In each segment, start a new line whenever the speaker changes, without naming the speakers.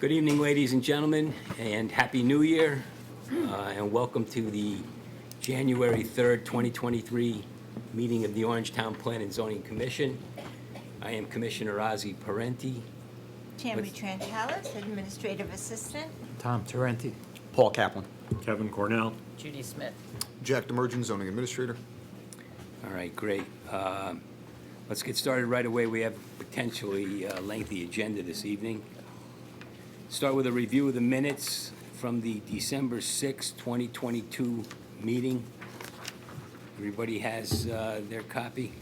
Good evening, ladies and gentlemen, and Happy New Year, and welcome to the January 3rd, 2023 meeting of the Orangetown Plan and Zoning Commission. I am Commissioner Ozzie Parenti.
Tammy Tranchalis, Administrative Assistant.
Tom Tarenti.
Paul Kaplan.
Kevin Cornell.
Judy Smith.
Jack Demerjen, Zoning Administrator.
All right, great. Let's get started right away. We have potentially a lengthy agenda this evening. Start with a review of the minutes from the December 6, 2022 meeting. Everybody has their copy?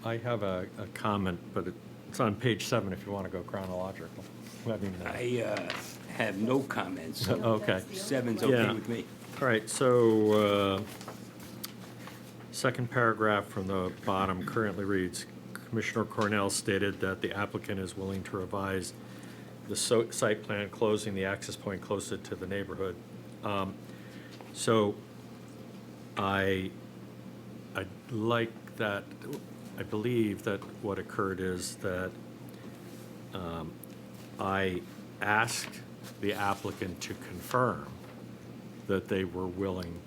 I have a comment, but it's on page 7 if you want to go chronological. I mean,
I have no comments. So
okay.
7's okay
Yeah.
with me.
All right, so second paragraph from the bottom currently reads, Commissioner Cornell stated that the applicant is willing to revise the site plan closing the access point closer to the neighborhood. So I like that. I believe that what occurred is that I asked the applicant to confirm that they were willing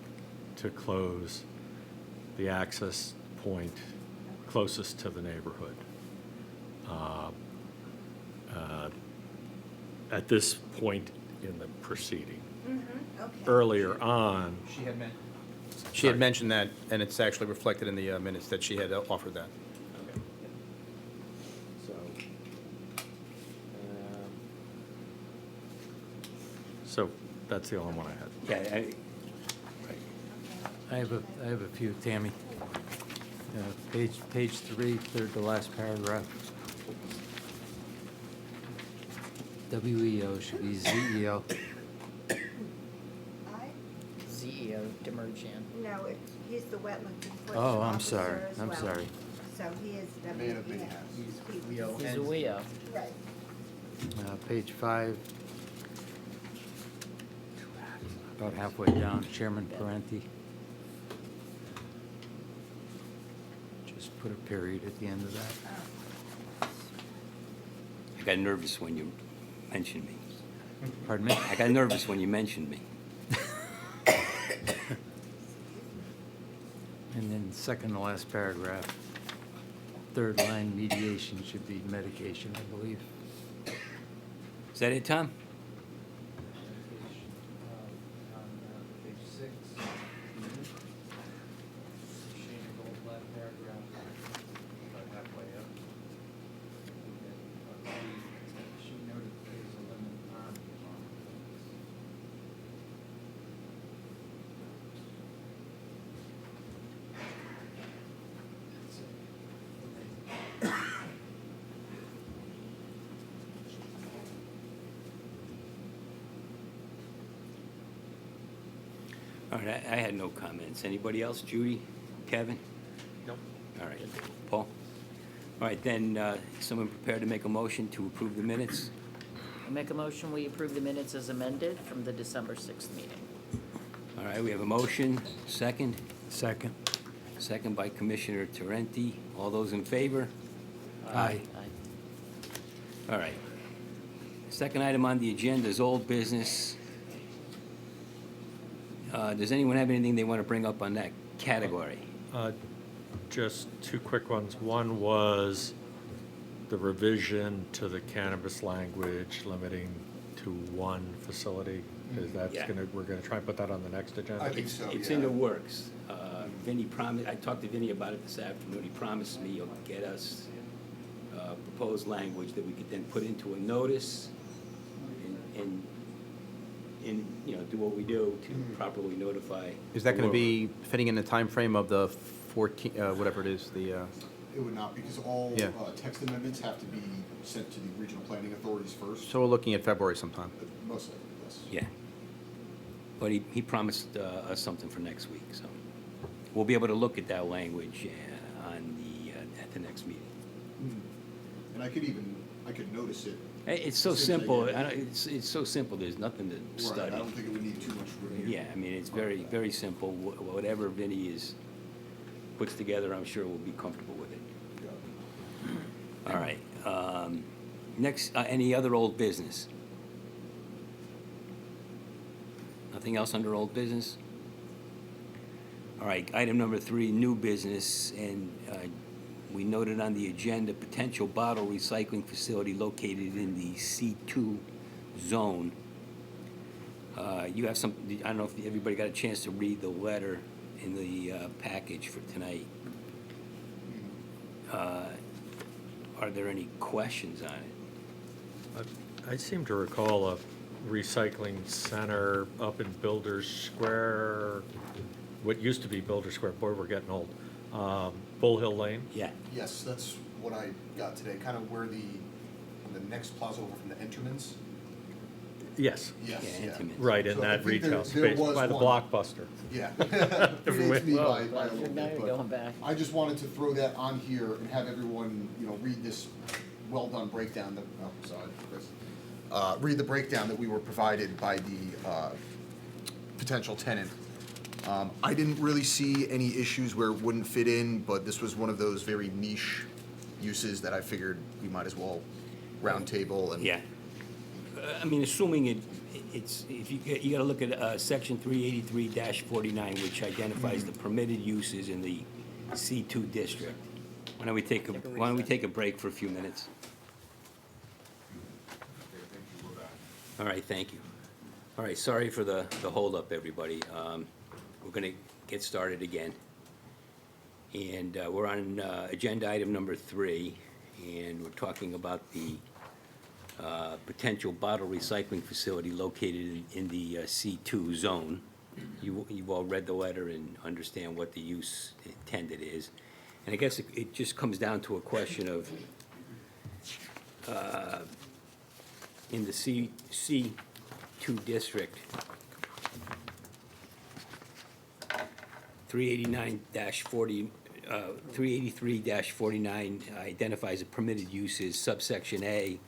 to close the access point closest to the neighborhood. At this point in the proceeding.
Okay.
Earlier on,
She had mentioned that, and it's actually reflected in the minutes that she had offered that.
So that's the only one I had.
Yeah,
I have a few, Tammy. Page 3, third to last paragraph. WEO should be ZEO.
CEO Demerjian.
No, he's the wetland enforcement
Oh, I'm
officer
sorry,
as
I'm
well.
sorry.
So he is
Man of many
WEO.
hats.
He's a WEO.
Right.
Page 5. About halfway down, Chairman Parenti. Just put a period at the end of that.
I got nervous when you mentioned me.
Pardon me?
I got nervous when you mentioned me.
And then second to last paragraph, third line, mediation should be medication, I believe.
Is that it, Tom?
On page 6, Shane Gold, last paragraph, about halfway up. She noted that there's a limit on the
All right, I had no comments. Anybody else? Judy? Kevin?
No.
All right. Paul? All right, then, someone prepared to make a motion to approve the minutes?
I make a motion, we approve the minutes as amended from the December 6th meeting.
All right, we have a motion. Second?
Second.
Second by Commissioner Tarenti. All those in favor?
Aye.
All right. Second item on the agenda is old business. Does anyone have anything they want to bring up on that category?
Just two quick ones. One was the revision to the cannabis language limiting to one facility. Is that
Yeah.
we're gonna try and put that on the next agenda?
I think so,
It's
yeah.
in the works. Vinny promised, I talked to Vinny about it this afternoon. He promised me he'll get us proposed language that we could then put into a notice and you know, do what we do to properly notify.
Is that going to
the
be fitting in the time frame of the 14, whatever it is, the,
It would not, because all
Yeah.
text amendments have to be sent to the regional planning authorities first.
so we're looking at February sometime?
Most likely, yes.
Yeah. But he promised us something for next week, so we'll be able to look at that language on at the next meeting.
And I could notice it
It's so simple, it's so simple, there's nothing to
Right,
study.
I don't think it would need too much review.
Yeah, I mean, it's very, very simple. Whatever Vinnie puts together, I'm sure we'll be comfortable with it.
Yeah.
All right. Next, any other old business? Nothing else under old business? All right, item number 3, new business, and we noted on the agenda, potential bottle recycling facility located in the C2 zone. You have some, I don't know if everybody got a chance to read the letter in the package for tonight. Are there any questions on it?
I seem to recall a recycling center up in Builders Square, what used to be Builders Square, boy, we're getting old. Bull Hill Lane?
Yeah,
Yes, that's what I got today, kind of where on the next plaza over from the Entermans.
Yes,
Yes,
Yeah,
yeah.
Entermans.
right, in
So I
that
think
retail
there
space
was
by the
one.
Blockbuster.
Yeah. Predates me
Whoa,
by a little
now
bit,
you're
but
going back.
I just wanted to throw that on here and have everyone, read this well-done breakdown that, oh, sorry, Chris. Read the breakdown that we were provided by the potential tenant. I didn't really see any issues where it wouldn't fit in, but this was one of those very niche uses that I figured we might as well round table and.
yeah. I mean, assuming it's, if you gotta look at section 383-49, which identifies the permitted uses in the C2 district. Why don't we take a break for a few minutes? All right, thank you. All right, sorry for the holdup, everybody. We're gonna get started again. And we're on agenda item number 3, and we're talking about the potential bottle recycling facility located in the C2 zone. You've all read the letter and understand what the use intended is. And I guess it just comes down to a question of, in the C2 district, 383-49 identifies a permitted uses, subsection A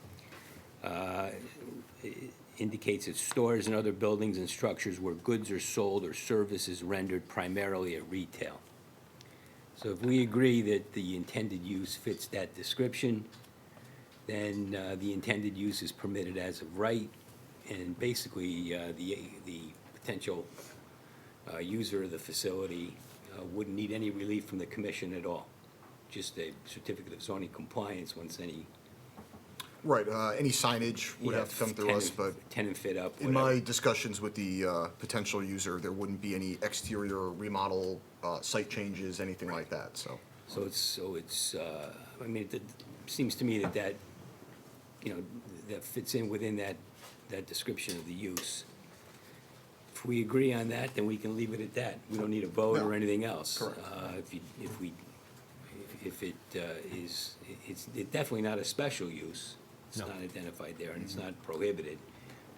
indicates that stores and other buildings and structures where goods are sold or services rendered primarily at retail. So if we agree that the intended use fits that description, then the intended use is permitted as of right, and basically the potential user of the facility wouldn't need any relief from the commission at all, just a certificate of zoning compliance once any.
Right, any signage would have to come through us, but
Tenant fit up,
in
whatever.
my discussions with the potential user, there wouldn't be any exterior remodel, site changes, anything like that, so.
So it's, I mean, it seems to me that, that fits in within that description of the use. If we agree on that, then we can leave it at that. We don't need a vote or
No.
anything else.
Correct.
If it is, it's definitely not a special use. It's
No.
not identified there, and it's not prohibited.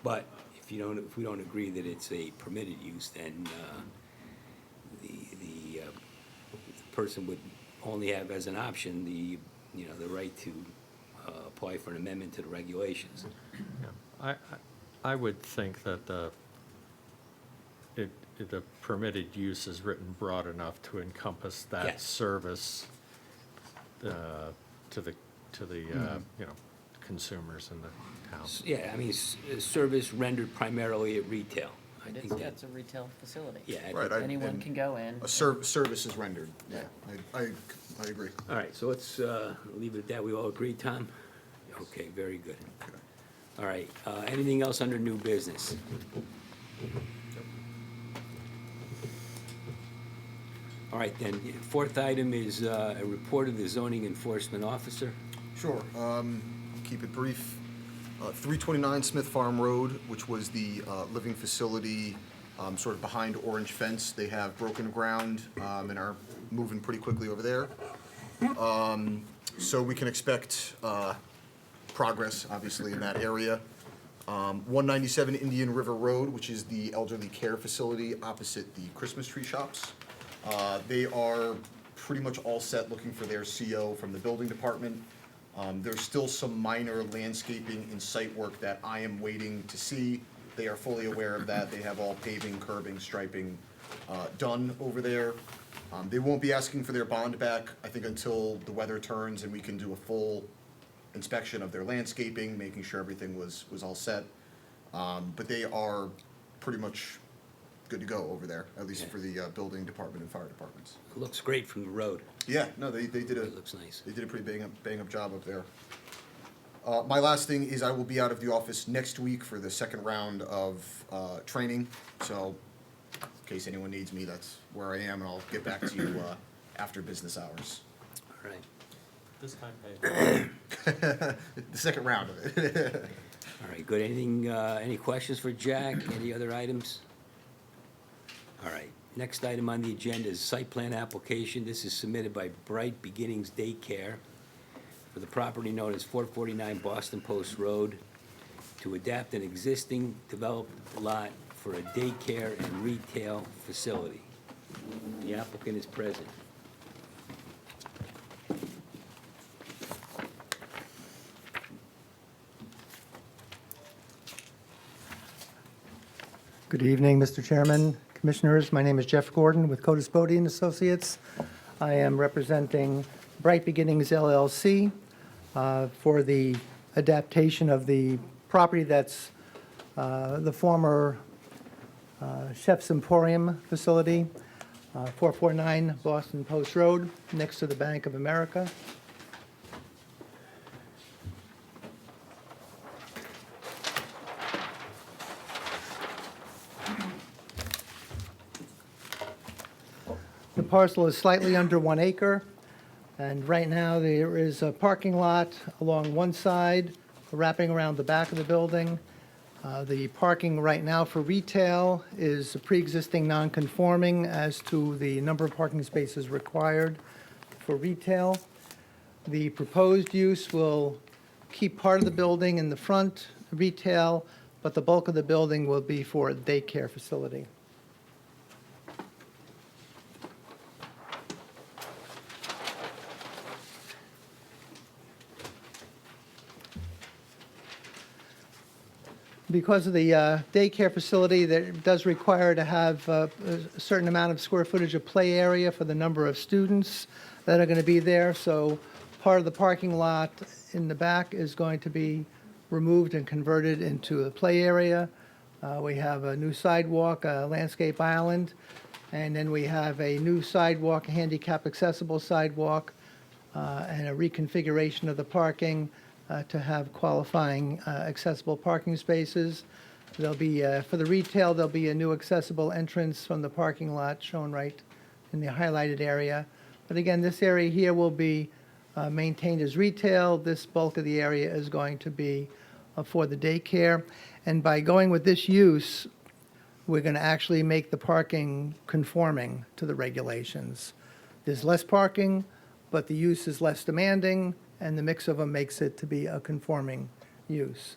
But if we don't agree that it's a permitted use, then the person would only have as an option the right to apply for an amendment to the regulations.
Yeah. I would think that the permitted use is written broad enough to encompass
Yeah.
that service to the consumers in the town.
Yeah, I mean, service rendered primarily at retail. I
It
think
is,
that,
it's a retail facility.
yeah. I
Right,
think-
Anyone
and
can go in.
A service is rendered, yeah, I agree.
All right, so let's leave it at that. We all agree, Tom? Okay, very good. All right, anything else under new business? All right, then, 4th item is a report of the zoning enforcement officer.
Sure, keep it brief. 329 Smith Farm Road, which was the living facility sort of behind Orange Fence. They have broken ground and are moving pretty quickly over there. So we can expect progress, obviously, in that area. 197 Indian River Road, which is the elderly care facility opposite the Christmas tree shops. They are pretty much all set, looking for their CO from the building department. There's still some minor landscaping and site work that I am waiting to see. They are fully aware of that. They have all paving, curbing, striping done over there. They won't be asking for their bond back, I think, until the weather turns and we can do a full inspection of their landscaping, making sure everything was all set. But they are pretty much good to go over there, at least for the building department and fire departments.
It looks great from the road.
Yeah, no, they did
It looks nice.
they did a pretty bang up job up there. My last thing is I will be out of the office next week for the second round of training. So in case anyone needs me, that's where I am, and I'll get back to you after business hours.
All right.
This time paid.
The second round of it.
All right, good. Anything, any questions for Jack? Any other items? All right, next item on the agenda is site plan application. This is submitted by Bright Beginnings Daycare for the property known as 449 Boston Post Road to adapt an existing developed lot for a daycare and retail facility. The applicant is present.
Good evening, Mr. Chairman, Commissioners. My name is Jeff Gordon with Codis Bodie and Associates. I am representing Bright Beginnings LLC for the adaptation of the property that's the former Chef's Emporium facility, 449 Boston Post Road, next to the Bank of America. The parcel is slightly under 1 acre, and right now there is a parking lot along one side, wrapping around the back of the building. The parking right now for retail is pre-existing non-conforming as to the number of parking spaces required for retail. The proposed use will keep part of the building in the front, retail, but the bulk of the building will be for a daycare facility. Because of the daycare facility, that does require to have a certain amount of square footage of play area for the number of students that are going to be there. So part of the parking lot in the back is going to be removed and converted into a play area. We have a new sidewalk, a landscape island, and then we have a new sidewalk, a handicap accessible sidewalk, and a reconfiguration of the parking to have qualifying accessible parking spaces. There'll be, for the retail, there'll be a new accessible entrance from the parking lot shown right in the highlighted area. But again, this area here will be maintained as retail. This bulk of the area is going to be for the daycare. And by going with this use, we're going to actually make the parking conforming to the regulations. There's less parking, but the use is less demanding, and the mix of them makes it to be a conforming use.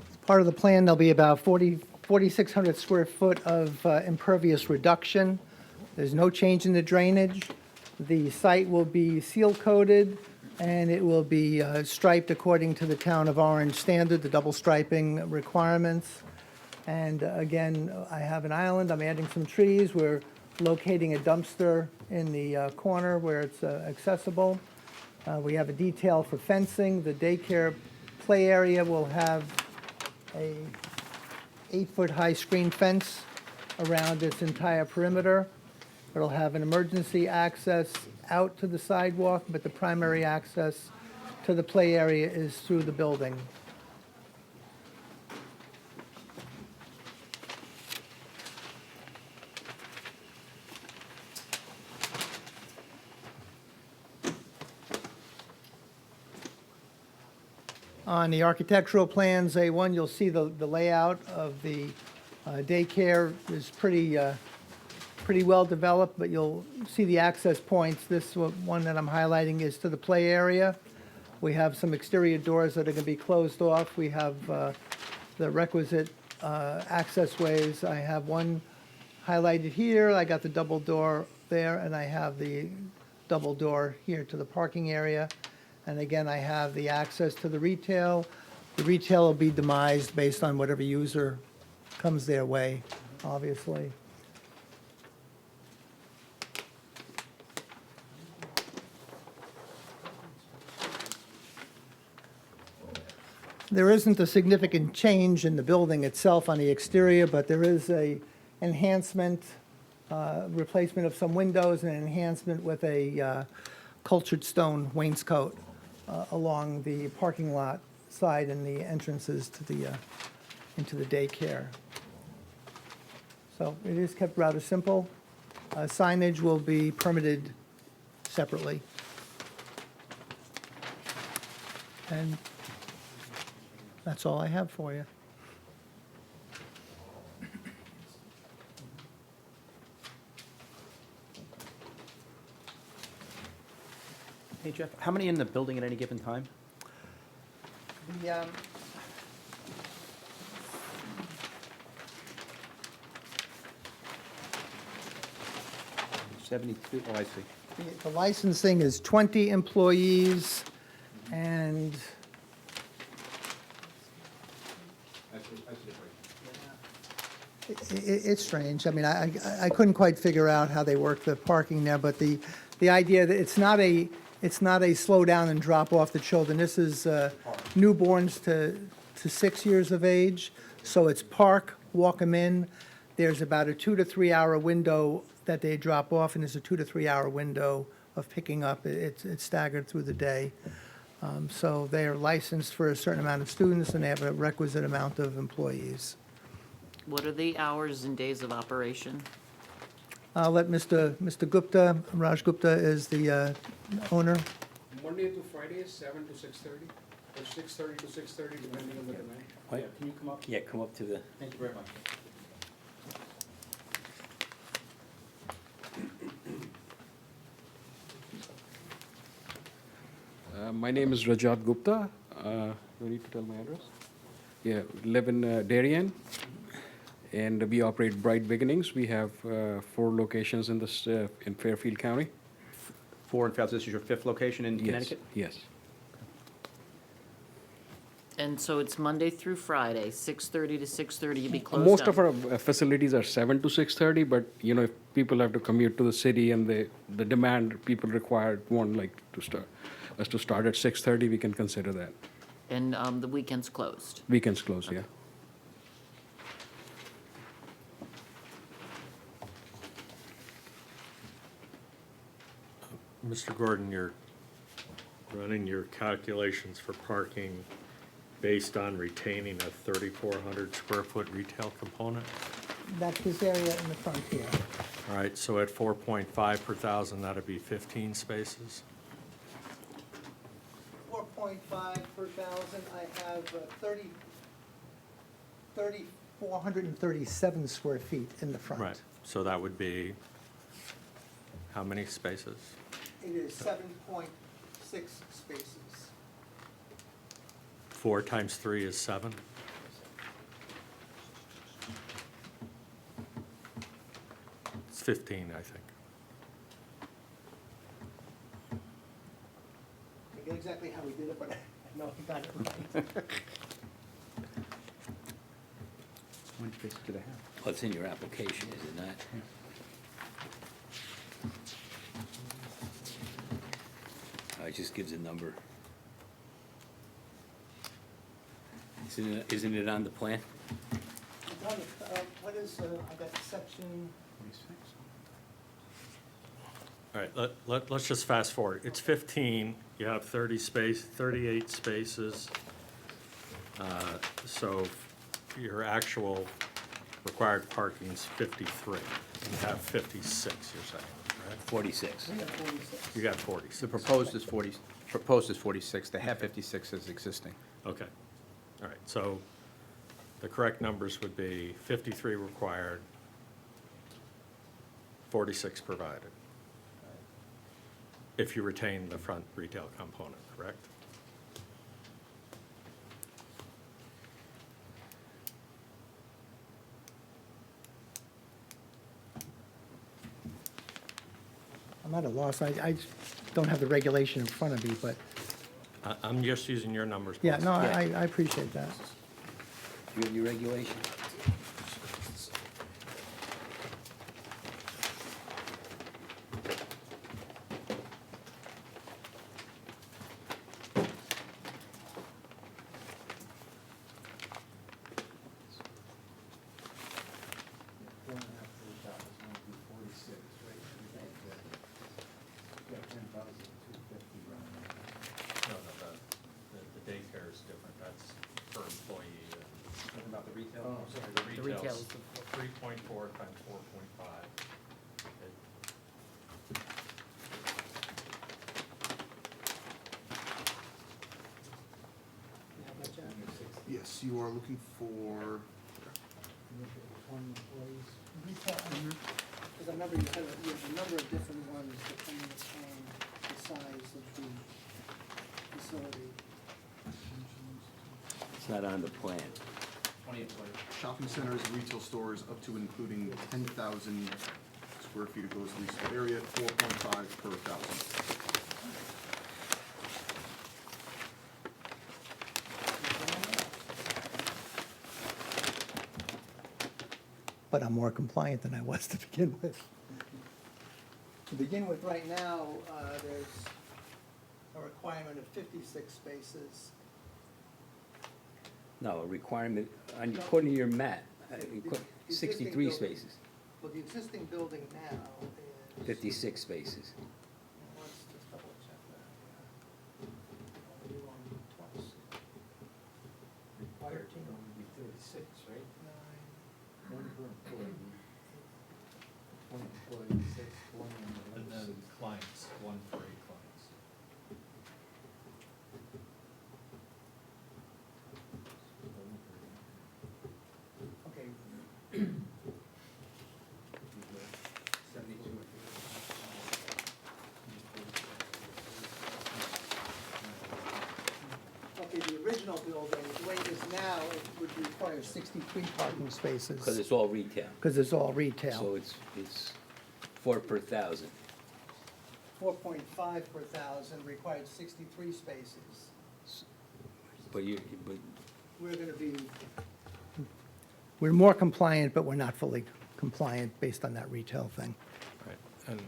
As part of the plan, there'll be about 4,600 square foot of impervious reduction. There's no change in the drainage. The site will be seal-coated, and it will be striped according to the Town of Orange standard, the double striping requirements. And again, I have an island, I'm adding some trees, we're locating a dumpster in the corner where it's accessible. We have a detail for fencing. The daycare play area will have a 8-foot-high screen fence around its entire perimeter. It'll have an emergency access out to the sidewalk, but the primary access to the play area is through the building. On the architectural plans, A1, you'll see the layout of the daycare is pretty pretty well developed, but you'll see the access points. This one that I'm highlighting is to the play area. We have some exterior doors that are going to be closed off. We have the requisite access ways. I have one highlighted here. I got the double door there, and I have the double door here to the parking area. And again, I have the access to the retail. The retail will be demised based on whatever user comes their way, obviously. There isn't a significant change in the building itself on the exterior, but there is a enhancement, replacement of some windows and an enhancement with a cultured stone wainscot along the parking lot side and the entrances to the, into the daycare. So it is kept rather simple. Signage will be permitted separately. And that's all I have for you.
Hey, Jeff, how many in the building at any given time?
The,
72, oh, I see.
the licensing is 20 employees, and it's strange. I mean, I couldn't quite figure out how they work the parking there, but the idea that it's not a slow down and drop off the children. This is newborns to 6 years of age, so it's park, walk them in. There's about a 2 to 3 hour window that they drop off, and there's a 2 to 3 hour window of picking up. It's staggered through the day. So they are licensed for a certain amount of students, and they have a requisite amount of employees.
What are the hours and days of operation?
I'll let Mr. Gupta, Raj Gupta is the owner.
Monday to Friday, 7 to 6:30, or 6:30 to 6:30, depending on the demand.
What?
Yeah, can you come up?
Yeah, come up to the,
Thank you very much.
My name is Rajat Gupta. You need to tell my address? Yeah, live in Darien, and we operate Bright Beginnings. We have 4 locations in this, in Fairfield County.
4 in Fairfield, this is your 5th location in
Yes,
Connecticut?
yes.
And so it's Monday through Friday, 6:30 to 6:30, you'll be closed
Most of
down.
our facilities are 7 to 6:30, but, you know, if people have to commute to the city and the demand, people require one, like, us to start at 6:30, we can consider that.
And the weekend's closed.
Weekends close, yeah.
Mr. Gordon, you're running your calculations for parking based on retaining a 3,400 square foot retail component?
That's this area in the front here.
All right, so at 4.5 per thousand, that'd be 15 spaces?
4.5 per thousand, I have 3,437 square feet in the front.
Right, so that would be, how many spaces?
It is 7.6 spaces.
4 times 3 is 7? It's 15, I think.
I forget exactly how we did it, but I know I got it right.
How many spaces do they have?
well, it's in your application, is it not? It just gives a number. Isn't it on the plan?
What is, I got section,
26.
All right, let's just fast forward. It's 15, you have 38 spaces. So your actual required parking is 53. You have 56, you're saying, right?
46.
You got 46.
The proposed is 46, the half 56 is existing.
Okay. All right, so the correct numbers would be 53 required, 46 provided. If you retain the front retail component, correct?
I'm at a loss. I just don't have the regulation in front of me, but,
I'm just using your numbers.
yeah,
boss.
no, I appreciate that.
You have your regulation?
No, the daycare is different, that's per employee.
Talking about the retail?
Oh, sorry,
The
the
retail's
retail's 3.4 times 4.5.
Yes, you are looking for,
Because I remember you had a number of different ones depending upon the size of the facility.
It's not on the plan.
20 employees.
shopping centers, retail stores, up to and including 10,000 square feet of gross leasable area, 4.5 per thousand.
But I'm more compliant than I was to begin with. To begin with, right now, there's a requirement of 56 spaces.
No, a requirement, according to your map,
The
63
building-
spaces,
Well, the existing building now is...
56 spaces.
Let's just double check that. Yeah. You on 26. Required to
would be 36, right?
9.
One per employee. One employee, 6, one
And then clients, 1 for 8 clients.
Okay.
72.
Okay, the original building, the way it is now, it would require 63 parking spaces.
Because it's all retail.
Because it's all
So
retail.
it's 4 per thousand.
4.5 per thousand required 63 spaces.
But
We're gonna be... We're more compliant, but we're not fully compliant based on that retail thing.
Right, and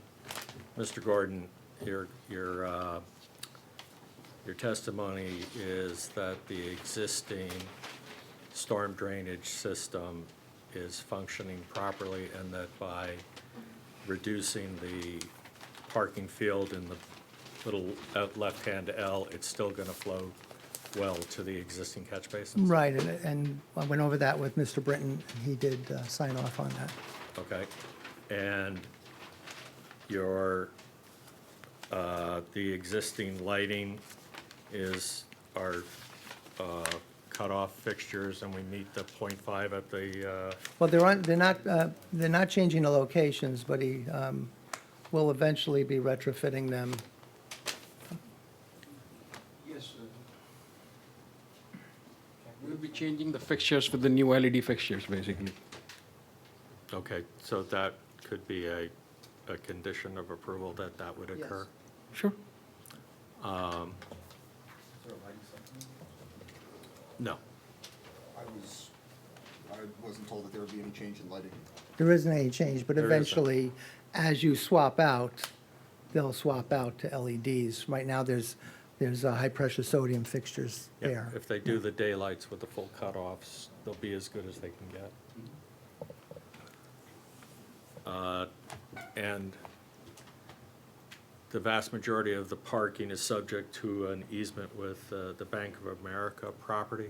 Mr. Gordon, your testimony is that the existing storm drainage system is functioning properly, and that by reducing the parking field in the little left-hand L, it's still gonna flow well to the existing catch basins?
Right, and I went over that with Mr. Britton, and he did sign off on that.
Okay, and your, the existing lighting are cutoff fixtures, and we meet the 0.5 at the,
Well, they're not changing the locations, but he will eventually be retrofitting them.
Yes, we'll be changing the fixtures with the new LED fixtures, basically.
okay, so that could be a condition of approval that that would
Yes.
occur?
Sure.
No.
I wasn't told that there would be any change in lighting.
There isn't any change, but
There isn't.
eventually, as you swap out, they'll swap out to LEDs. Right now, there's high-pressure sodium fixtures
Yeah,
there.
if they do the daylights with the full cutoffs, they'll be as good as they can get. And the vast majority of the parking is subject to an easement with the Bank of America property.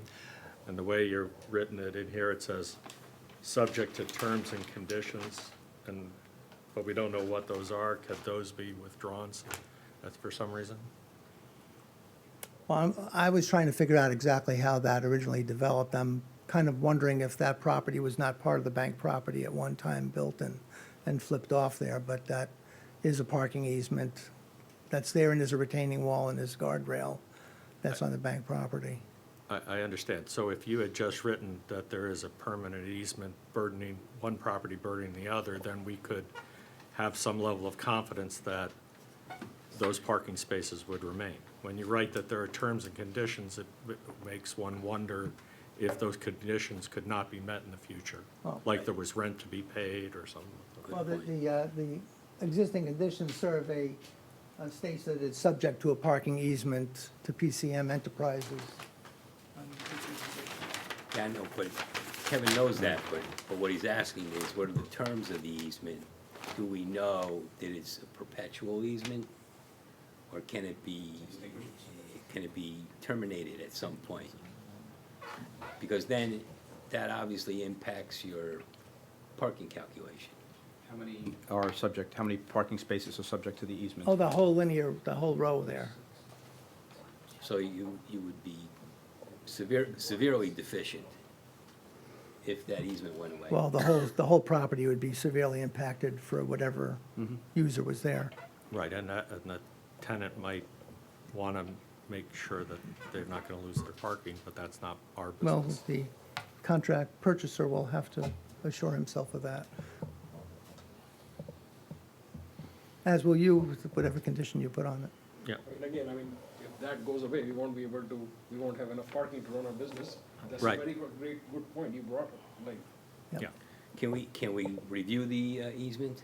And the way you're written it in here, it says, subject to terms and conditions, but we don't know what those are. Could those be withdrawn? That's for some reason?
Well, I was trying to figure out exactly how that originally developed. I'm kind of wondering if that property was not part of the bank property at one time, built in and flipped off there, but that is a parking easement that's there, and there's a retaining wall and there's guardrail that's on the bank property.
I understand. So if you had just written that there is a permanent easement burdening, one property burdening the other, then we could have some level of confidence that those parking spaces would remain. When you write that there are terms and conditions, it makes one wonder if those conditions could not be met in the future,
Oh.
like there was rent to be paid or something.
Well, the existing conditions survey states that it's subject to a parking easement to PCM Enterprises.
Yeah, I know, but Kevin knows that, but what he's asking is, what are the terms of the easement? Do we know that it's a perpetual easement? Or can it be terminated at some point? Because then, that obviously impacts your parking calculation.
How many are subject, how many parking spaces are subject to the easement?
Oh, the whole row there.
So you would be severely deficient if that easement went away.
Well, the whole property would be severely impacted for whatever user was there.
Right, and the tenant might want to make sure that they're not going to lose their parking, but that's not our
Well,
business.
the contract purchaser will have to assure himself of that. As will you, with whatever condition you put on it.
Yeah,
And again, I mean, if that goes away, we won't be able to, we won't have enough parking to run our business. That's a
Right.
very good point you brought up, like,
yeah.
Can we review the easement?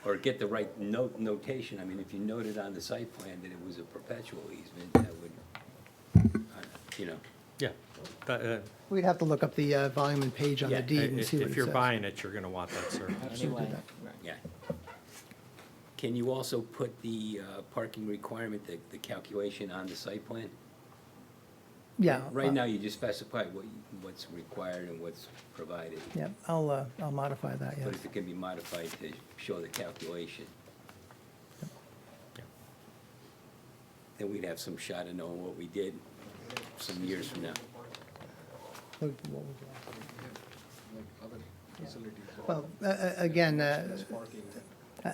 Or get the right notation? I mean, if you noted on the site plan that it was a perpetual easement, that would, you know.
Yeah. That,
We'd have to look up the volume and page on
Yeah,
the deed and see what it
If you're
says.
buying it, you're going to want that survey.
Absolutely
Anyway,
that.
Yeah. Can you also put the parking requirement, the calculation on the site plan?
Yeah.
Right now, you just specify what's required and what's provided.
Yeah, I'll modify that,
But
yes.
if it can be modified to show the calculation, then we'd have some shot of knowing what we did some years from now.
What was
like other facilities.
that? Well, again,
Parking.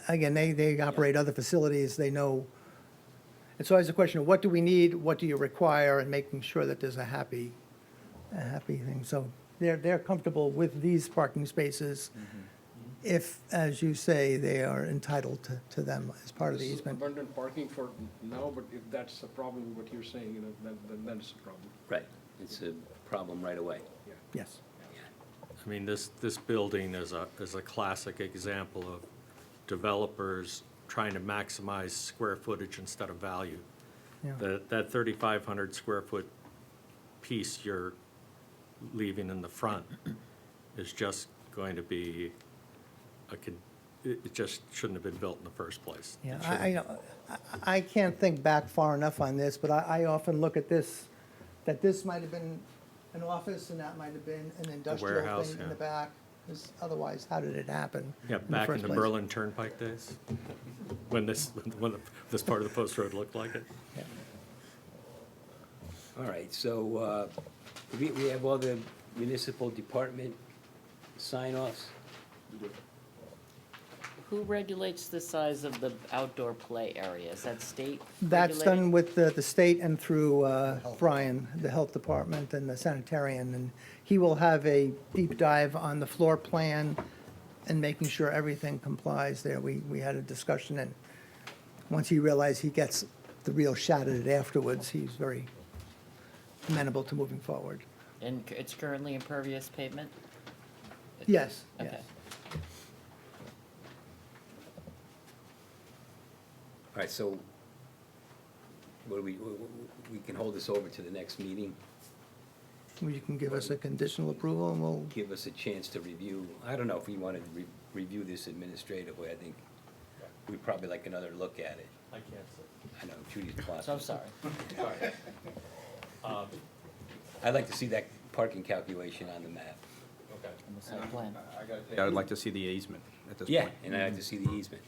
again, they operate other facilities, they know. It's always a question of what do we need, what do you require, and making sure that there's a happy thing. So they're comfortable with these parking spaces if, as you say, they are entitled to them as part of the
This is
easement.
abundant parking for now, but if that's a problem, what you're saying, you know, then that's a problem.
Right, it's a problem right away.
Yes.
I mean, this building is a classic example of developers trying to maximize square footage instead of value.
Yeah.
That 3,500 square foot piece you're leaving in the front is just going to be it just shouldn't have been built in the first place.
Yeah,
It shouldn't-
I can't think back far enough on this, but I often look at this, that this might have been an office and that might have been an industrial
warehouse,
thing in
yeah.
the back. 'Cause otherwise, how did it happen?
Yeah,
in the
back in
first
the
place?
Berlin Turnpike days, when this part of the post road looked like it.
Yeah.
All right, so we have all the municipal department sign-offs?
who regulates the size of the outdoor play area? Is that state
That's
regulated?
done with the state and through Brian, the health department and the sanitarian. And he will have a deep dive on the floor plan and making sure everything complies there. We had a discussion, and once he realized he gets the real shot at it afterwards, he's very amenable to moving forward.
And it's currently impervious pavement?
Yes,
Okay.
yes.
All right, so what do we can hold this over to the next meeting,
You can give us a conditional approval and we'll,
give us a chance to review. I don't know if we want to review this administratively. I think we'd probably like another look at it.
I can't say.
I know, Judy's plot.
So sorry.
I'd like to see that parking calculation on the map.
On the site plan.
I would like to see the easement at this point.
Yeah, and I'd like to see the easement.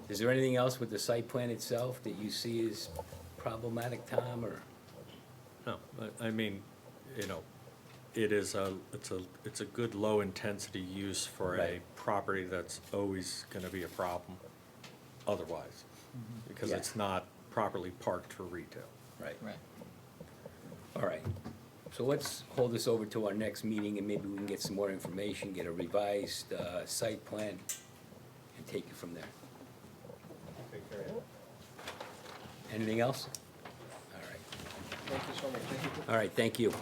Is there anything else with the site plan itself that you see as problematic, Tom, or?
No, I mean, you know, it's a good low-intensity use for a
Right.
property that's always gonna be a problem otherwise, because
Yeah.
it's not properly parked for retail.
Right.
Right.
All right. So let's hold this over to our next meeting, and maybe we can get some more information, get a revised site plan, and take it from there.
Take care of it.
Anything else? All right.
Thank you so much. Thank you.
All right, thank you.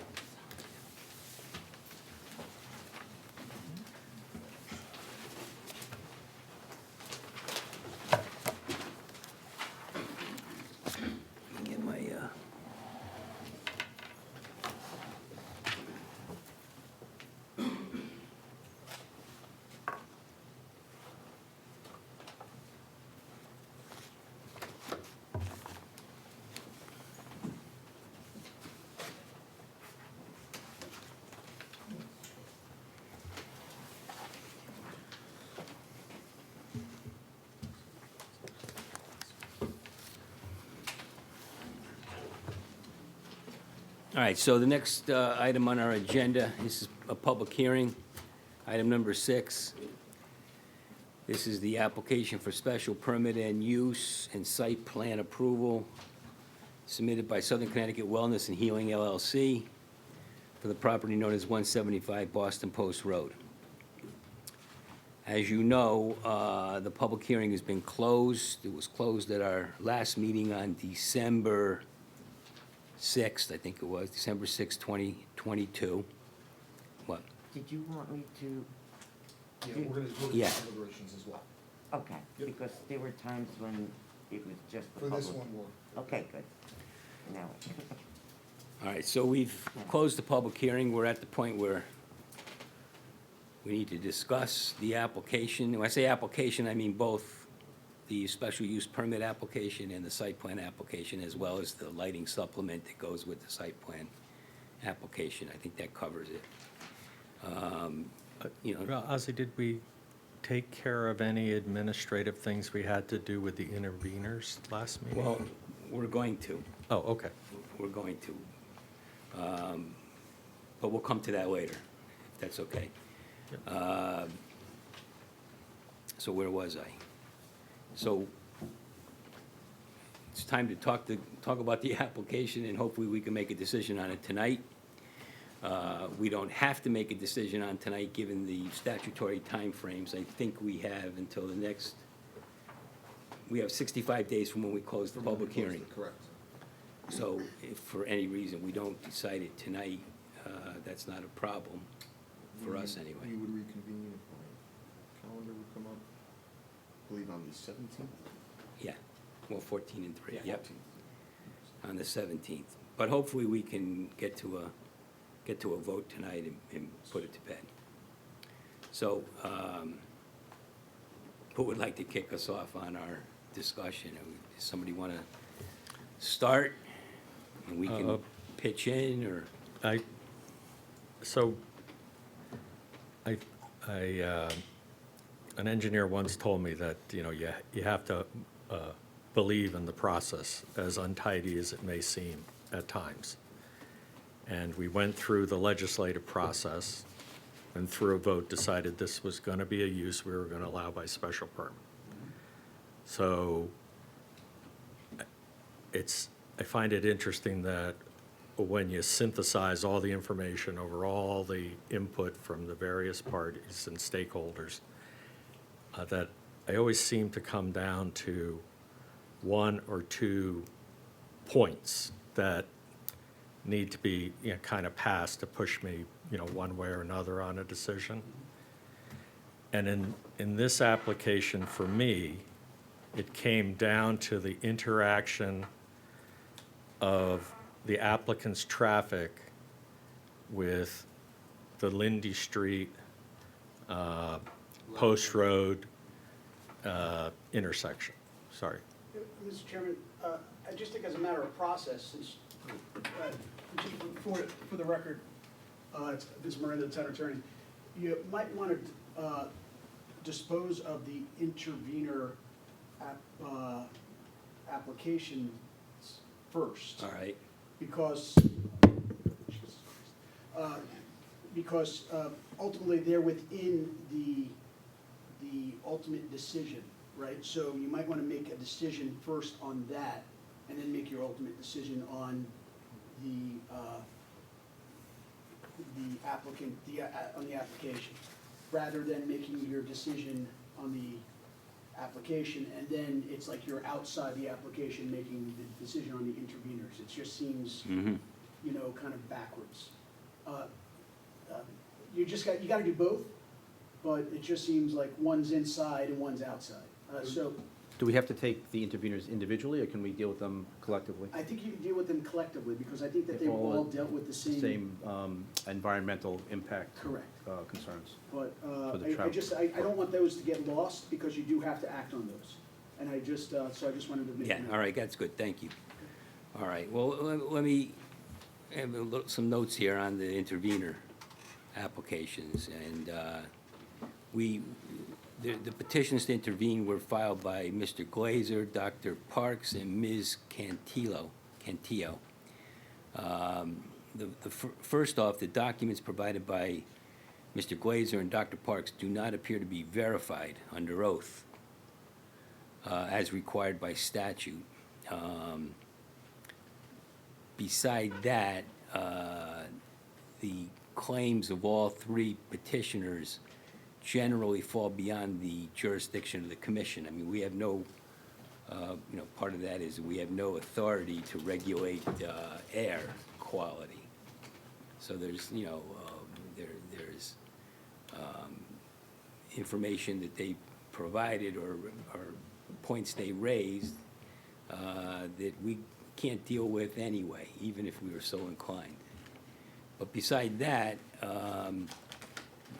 Get my, All right, so the next item on our agenda is a public hearing, item number 6. This is the application for special permit and use and site plan approval submitted by Southern Connecticut Wellness and Healing LLC for the property known as 175 Boston Post Road. As you know, the public hearing has been closed. It was closed at our last meeting on December 6th, I think it was, December 6th, 2022. What?
Did you want me to,
Yeah, we're gonna go to
Yeah.
deliberations as well.
okay,
Yep.
because there were times when it was just the
For
public.
this one, we'll.
Okay, good. Now,
All right, so we've closed the public hearing. We're at the point where we need to discuss the application. When I say application, I mean both the special use permit application and the site plan application, as well as the lighting supplement that goes with the site plan application. I think that covers it. You know,
Well, Ozzy, did we take care of any administrative things we had to do with the interveners last meeting?
well, we're going to.
Oh, okay.
We're going to. But we'll come to that later, if that's okay. So where was I? So it's time to talk about the application, and hopefully we can make a decision on it tonight. We don't have to make a decision on tonight, given the statutory timeframes. I think we have until the next, we have 65 days from when we close the public hearing.
Correct.
So if for any reason we don't decide it tonight, that's not a problem for us
We
anyway.
would reconvene if my calendar would come up, I believe on the 17th.
Yeah, well, 14 and 3,
Yeah,
yep,
14th.
on the 17th. But hopefully we can get to a vote tonight and put it to bed. So, who would like to kick us off on our discussion? Does somebody want to start? And we can pitch in, or?
An engineer once told me that, you have to believe in the process, as untidy as it may seem at times. And we went through the legislative process, and through a vote decided this was going to be a use we were going to allow by special permit. So I find it interesting that when you synthesize all the information over all the input from the various parties and stakeholders, that I always seem to come down to one or two points that need to be, kind of passed to push me, one way or another on a decision. And in this application, for me, it came down to the interaction of the applicant's traffic with the Lindy Street, Post Road intersection. Sorry.
Mr. Chairman, I just think as a matter of process, since, just for the record, it's Vince Miranda, the town attorney, you might want to dispose of the intervenor application first.
All right.
Because because ultimately they're within the ultimate decision, right? So you might want to make a decision first on that, and then make your ultimate decision on the applicant, on the application, rather than making your decision on the application, and then it's like you're outside the application making the decision on the interveners. It just seems, you know, kind of backwards. You gotta do both, but it just seems like one's inside and one's outside. So
Do we have to take the interveners individually, or can we deal with them collectively?
I think you can deal with them collectively, because I think that
If
they've
all
all dealt with the same.
Same environmental impact
Correct.
concerns.
But
For the
I
travel.
just, I don't want those to get lost, because you do have to act on those. And I just, so I just wanted to make.
Yeah, all right, that's good, thank you. All right, well, let me have some notes here on the intervenor applications. And the petitions to intervene were filed by Mr. Glazer, Dr. Parks, and Ms. Cantillo. First off, the documents provided by Mr. Glazer and Dr. Parks do not appear to be verified under oath, as required by statute. Beside that, the claims of all three petitioners generally fall beyond the jurisdiction of the commission. I mean, we have no, you know, part of that is we have no authority to regulate air quality. So there's, you know, there's information that they provided or points they raised that we can't deal with anyway, even if we were so inclined. But beside that,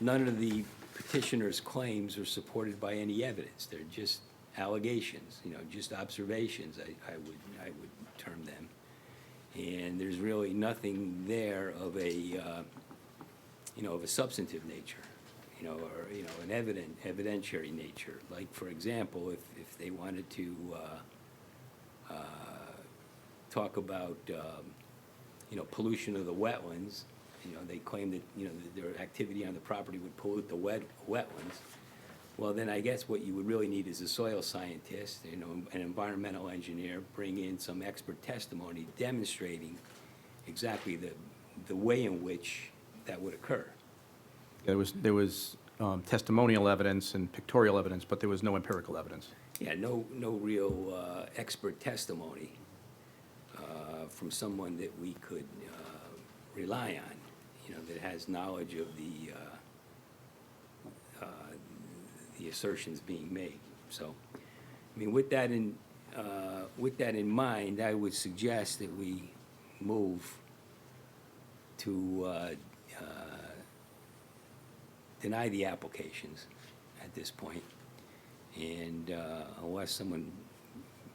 none of the petitioner's claims are supported by any evidence. They're just allegations, you know, just observations, I would term them. And there's really nothing there of a, you know, of a substantive nature, you know, or, you know, an evidentiary nature. Like, for example, if they wanted to talk about, you know, pollution of the wetlands, you know, they claim that, you know, that their activity on the property would pollute the wetlands. Well, then I guess what you would really need is a soil scientist, you know, an environmental engineer, bring in some expert testimony demonstrating exactly the way in which that would occur.
There was testimonial evidence and pictorial evidence, but there was no empirical evidence.
Yeah, no real expert testimony from someone that we could rely on, you know, that has knowledge of the assertions being made. So, I mean, with that in mind, I would suggest that we move to deny the applications at this point. And unless someone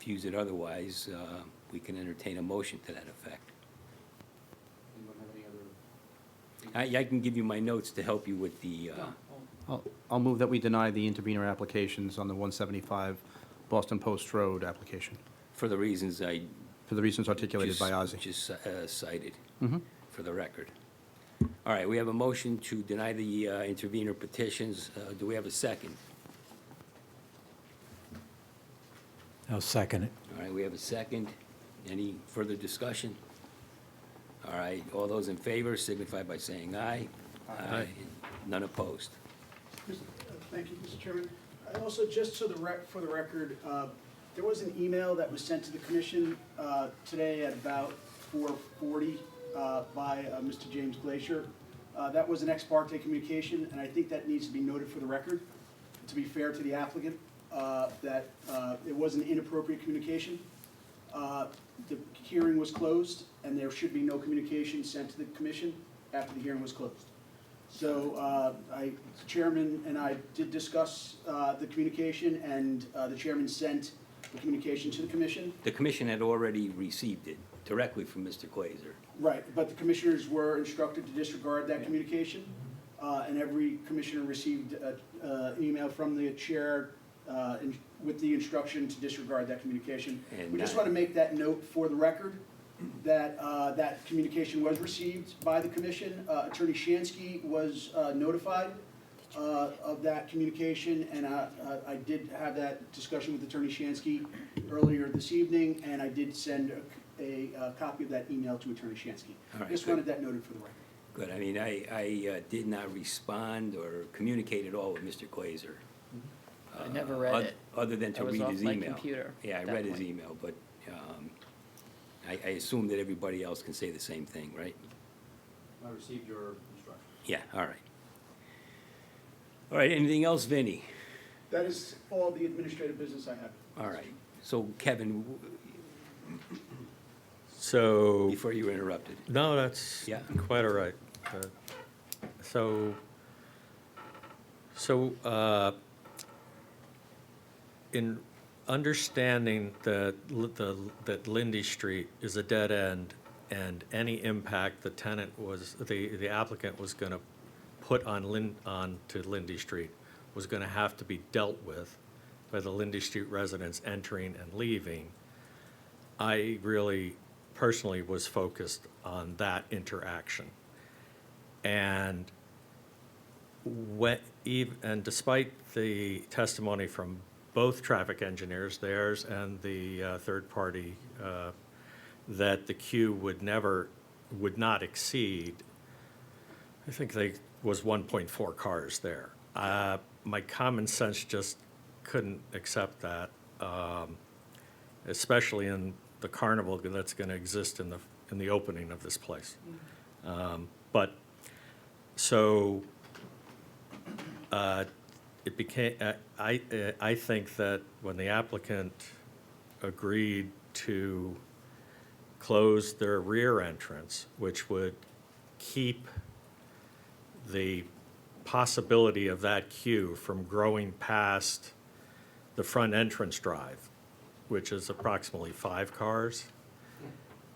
views it otherwise, we can entertain a motion to that effect.
Anyone have any other?
I can give you my notes to help you with the,
I'll move that we deny the intervenor applications on the 175 Boston Post Road application,
for the reasons I
for the reasons articulated by Ozzie.
just cited,
Mhm.
for the record. All right, we have a motion to deny the intervenor petitions. Do we have a second?
I'll second it.
All right, we have a second. Any further discussion? All right, all those in favor signify by saying aye. Aye. None opposed.
Thank you, Mr. Chairman. I also, just so for the record, there was an email that was sent to the commission today at about 4:40 by Mr. James Glacier. That was an ex parte communication, and I think that needs to be noted for the record, to be fair to the applicant, that it was an inappropriate communication. The hearing was closed, and there should be no communication sent to the commission after the hearing was closed. So the chairman and I did discuss the communication, and the chairman sent the communication to the commission.
The commission had already received it directly from Mr. Glazer.
Right, but the commissioners were instructed to disregard that communication, and every commissioner received an email from the chair with the instruction to disregard that communication.
And
We just
that-
want to make that note for the record, that communication was received by the commission. Attorney Shansky was notified of that communication, and I did have that discussion with Attorney Shansky earlier this evening, and I did send a copy of that email to Attorney Shansky.
All right,
Just
good.
wanted that noted for the record.
Good, I mean, I did not respond or communicate at all with Mr. Glazer.
I never read it.
Other than to
I was
read
off
his
my
email.
computer
Yeah, I
at that
read his
point.
email, but I assume that everybody else can say the same thing, right?
I received your instructions.
Yeah, all right. All right, anything else, Vinnie?
That is all the administrative business I have.
All right, so Kevin,
So,
before you were interrupted.
no, that's
Yeah.
quite all right. So, in understanding that that Lindy Street is a dead end, and any impact the tenant was, the applicant was gonna put onto Lindy Street was gonna have to be dealt with by the Lindy Street residents entering and leaving, I really personally was focused on that interaction. And and despite the testimony from both traffic engineers, theirs and the third party, that the queue would not exceed, I think was 1.4 cars there. My common sense just couldn't accept that, especially in the carnival that's going to exist in the opening of this place. But so it became. I think that when the applicant agreed to close their rear entrance, which would keep the possibility of that queue from growing past the front entrance drive, which is approximately 5 cars,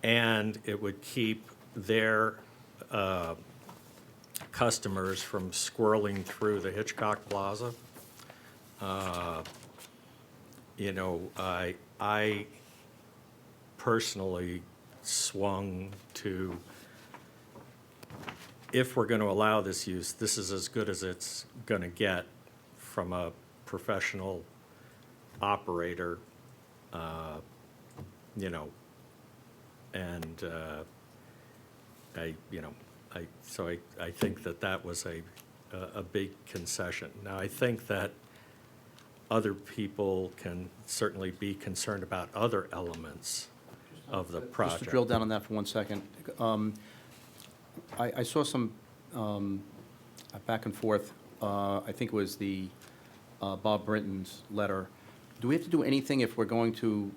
and it would keep their customers from squirreling through the Hitchcock Plaza. I personally swung to, if we're going to allow this use, this is as good as it's going to get from a professional operator, and I think that was a big concession. Now, I think that other people can certainly be concerned about other elements of the
Just
project.
to drill down on that for 1 second. I saw some back and forth. I think it was the Bob Britton's letter. Do we have to do anything if we're going to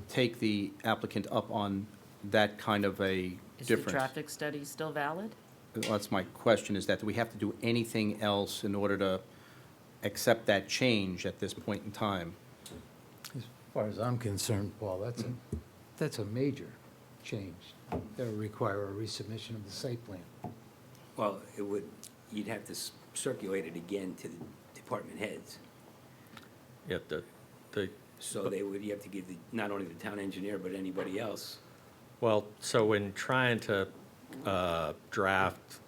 take the applicant up on that kind of a
Is the
difference?
traffic study still valid?
Well, that's my question, is that do we have to do anything else in order to accept that change at this point in time?
As far as I'm concerned, Paul, that's a major change. That would require a resubmission of the site plan.
Well, you'd have to circulate it again to the department heads.
Yeah,
So you have to give not only the town engineer, but anybody else.
well, so in trying to draft,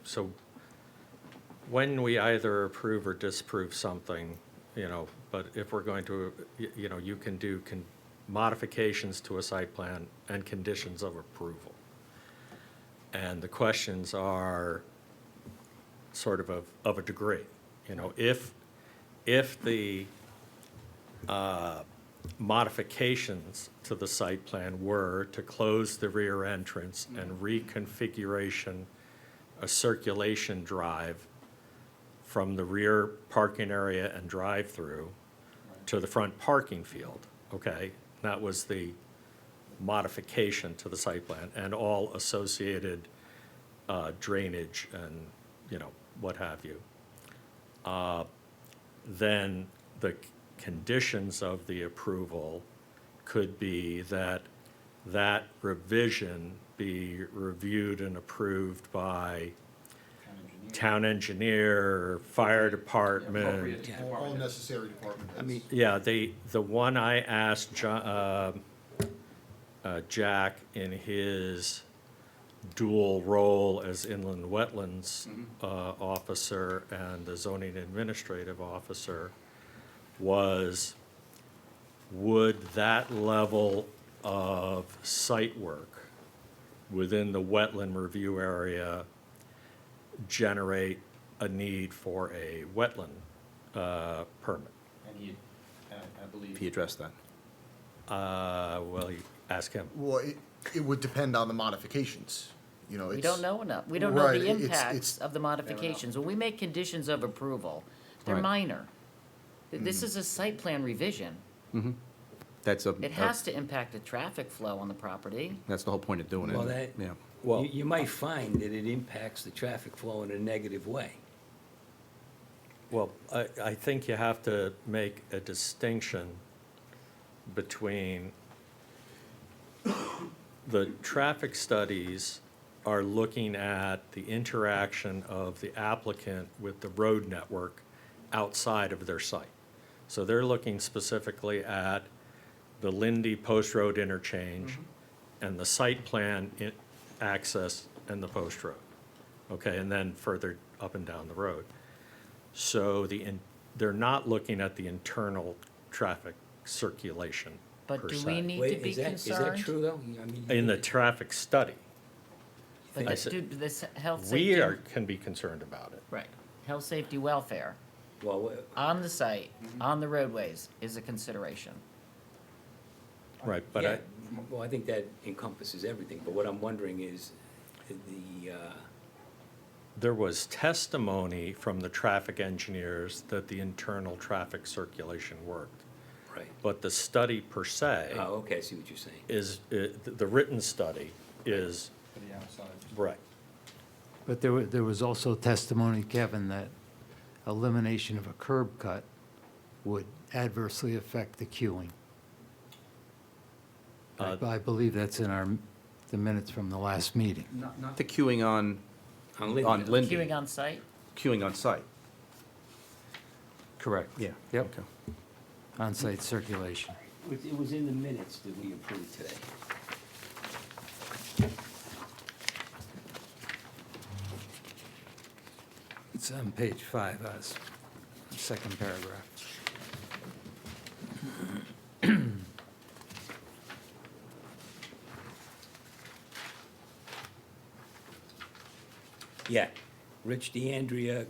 so when we either approve or disapprove something, but if we're going to, you can do modifications to a site plan and conditions of approval. And the questions are sort of a degree. If the modifications to the site plan were to close the rear entrance and reconfiguration a circulation drive from the rear parking area and drive-through to the front parking field, okay? That was the modification to the site plan and all associated drainage and, what have you. Then the conditions of the approval could be that revision be reviewed and approved by town engineer, fire department.
All necessary department heads.
I mean,
Yeah, the one I asked Jack, in his dual role as inland wetlands officer and the zoning administrative officer, was would that level of site work within the wetland review area generate a need for a wetland permit?
And he, I believe he addressed that.
Well, you ask him.
Well, it would depend on the modifications, you know,
We
it's.
don't know enough. We don't know
Right,
the
it's-
impacts of the modifications. When we make conditions of approval, they're
Right.
minor. This is a site plan revision.
That's a.
It has to impact the traffic flow on the property.
That's the whole point of doing it.
Well, that,
Yeah.
Well-
you might find that it impacts the traffic flow in a negative way.
Well, I think you have to make a distinction between the traffic studies are looking at the interaction of the applicant with the road network outside of their site. So they're looking specifically at the Lindy Post Road interchange and the site plan access and the post road. Okay, and then further up and down the road. So they're not looking at the internal traffic circulation
But
per
do
se.
we need to
Wait,
be
is that
concerned?
true, though? I mean,
In the traffic study,
But
I
the-
said-
do this health,
we
safety,
can be concerned about it.
right, health, safety, welfare,
Well,
on the site, on the roadways is a consideration.
Right, but
yeah, well, I think that encompasses everything, but what I'm wondering is
there was testimony from the traffic engineers that the internal traffic circulation worked.
right.
But the study per se
Oh, okay, I see what you're saying.
is, the written study is,
For the outside.
right.
But there was also testimony, Kevin, that elimination of a curb cut would adversely affect the queuing. I believe that's in the minutes from the last meeting.
Not the queuing on
Lindy.
On Lindy.
Queuing on site?
queuing on site.
Correct.
Yeah.
Yep,
Okay.
on-site circulation.
It was in the minutes that we approved today.
It's on page 5, second paragraph.
Yeah. Rich DeAndrea,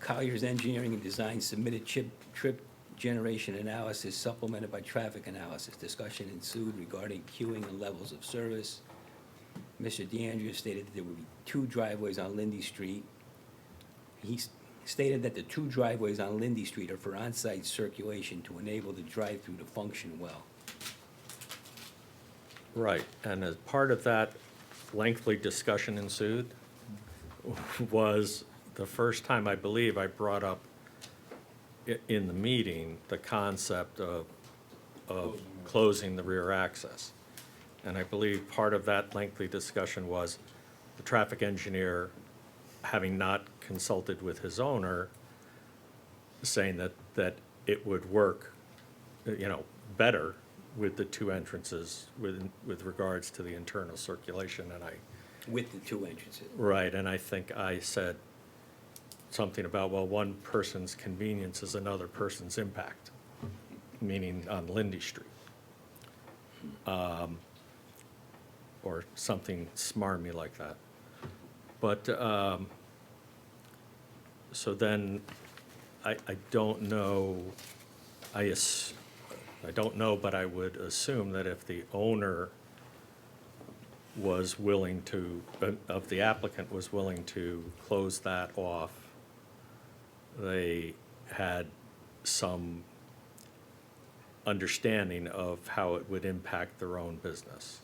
Colliers Engineering and Design submitted trip generation analysis supplemented by traffic analysis. Discussion ensued regarding queuing and levels of service. Mr. DeAndrea stated that there would be 2 driveways on Lindy Street. He stated that the 2 driveways on Lindy Street are for on-site circulation to enable the drive-through to function well.
Right, and as part of that lengthy discussion ensued was the first time, I believe, I brought up in the meeting, the concept of closing the rear access. And I believe part of that lengthy discussion was the traffic engineer, having not consulted with his owner, saying that it would work, better with the 2 entrances with regards to the internal circulation, and I.
With the 2 entrances.
Right, and I think I said something about, well, one person's convenience is another person's impact, meaning on Lindy Street. Or something smarmy like that. But, so then, I don't know, I don't know, but I would assume that if the owner was willing to, of the applicant was willing to close that off, they had some understanding of how it would impact their own business.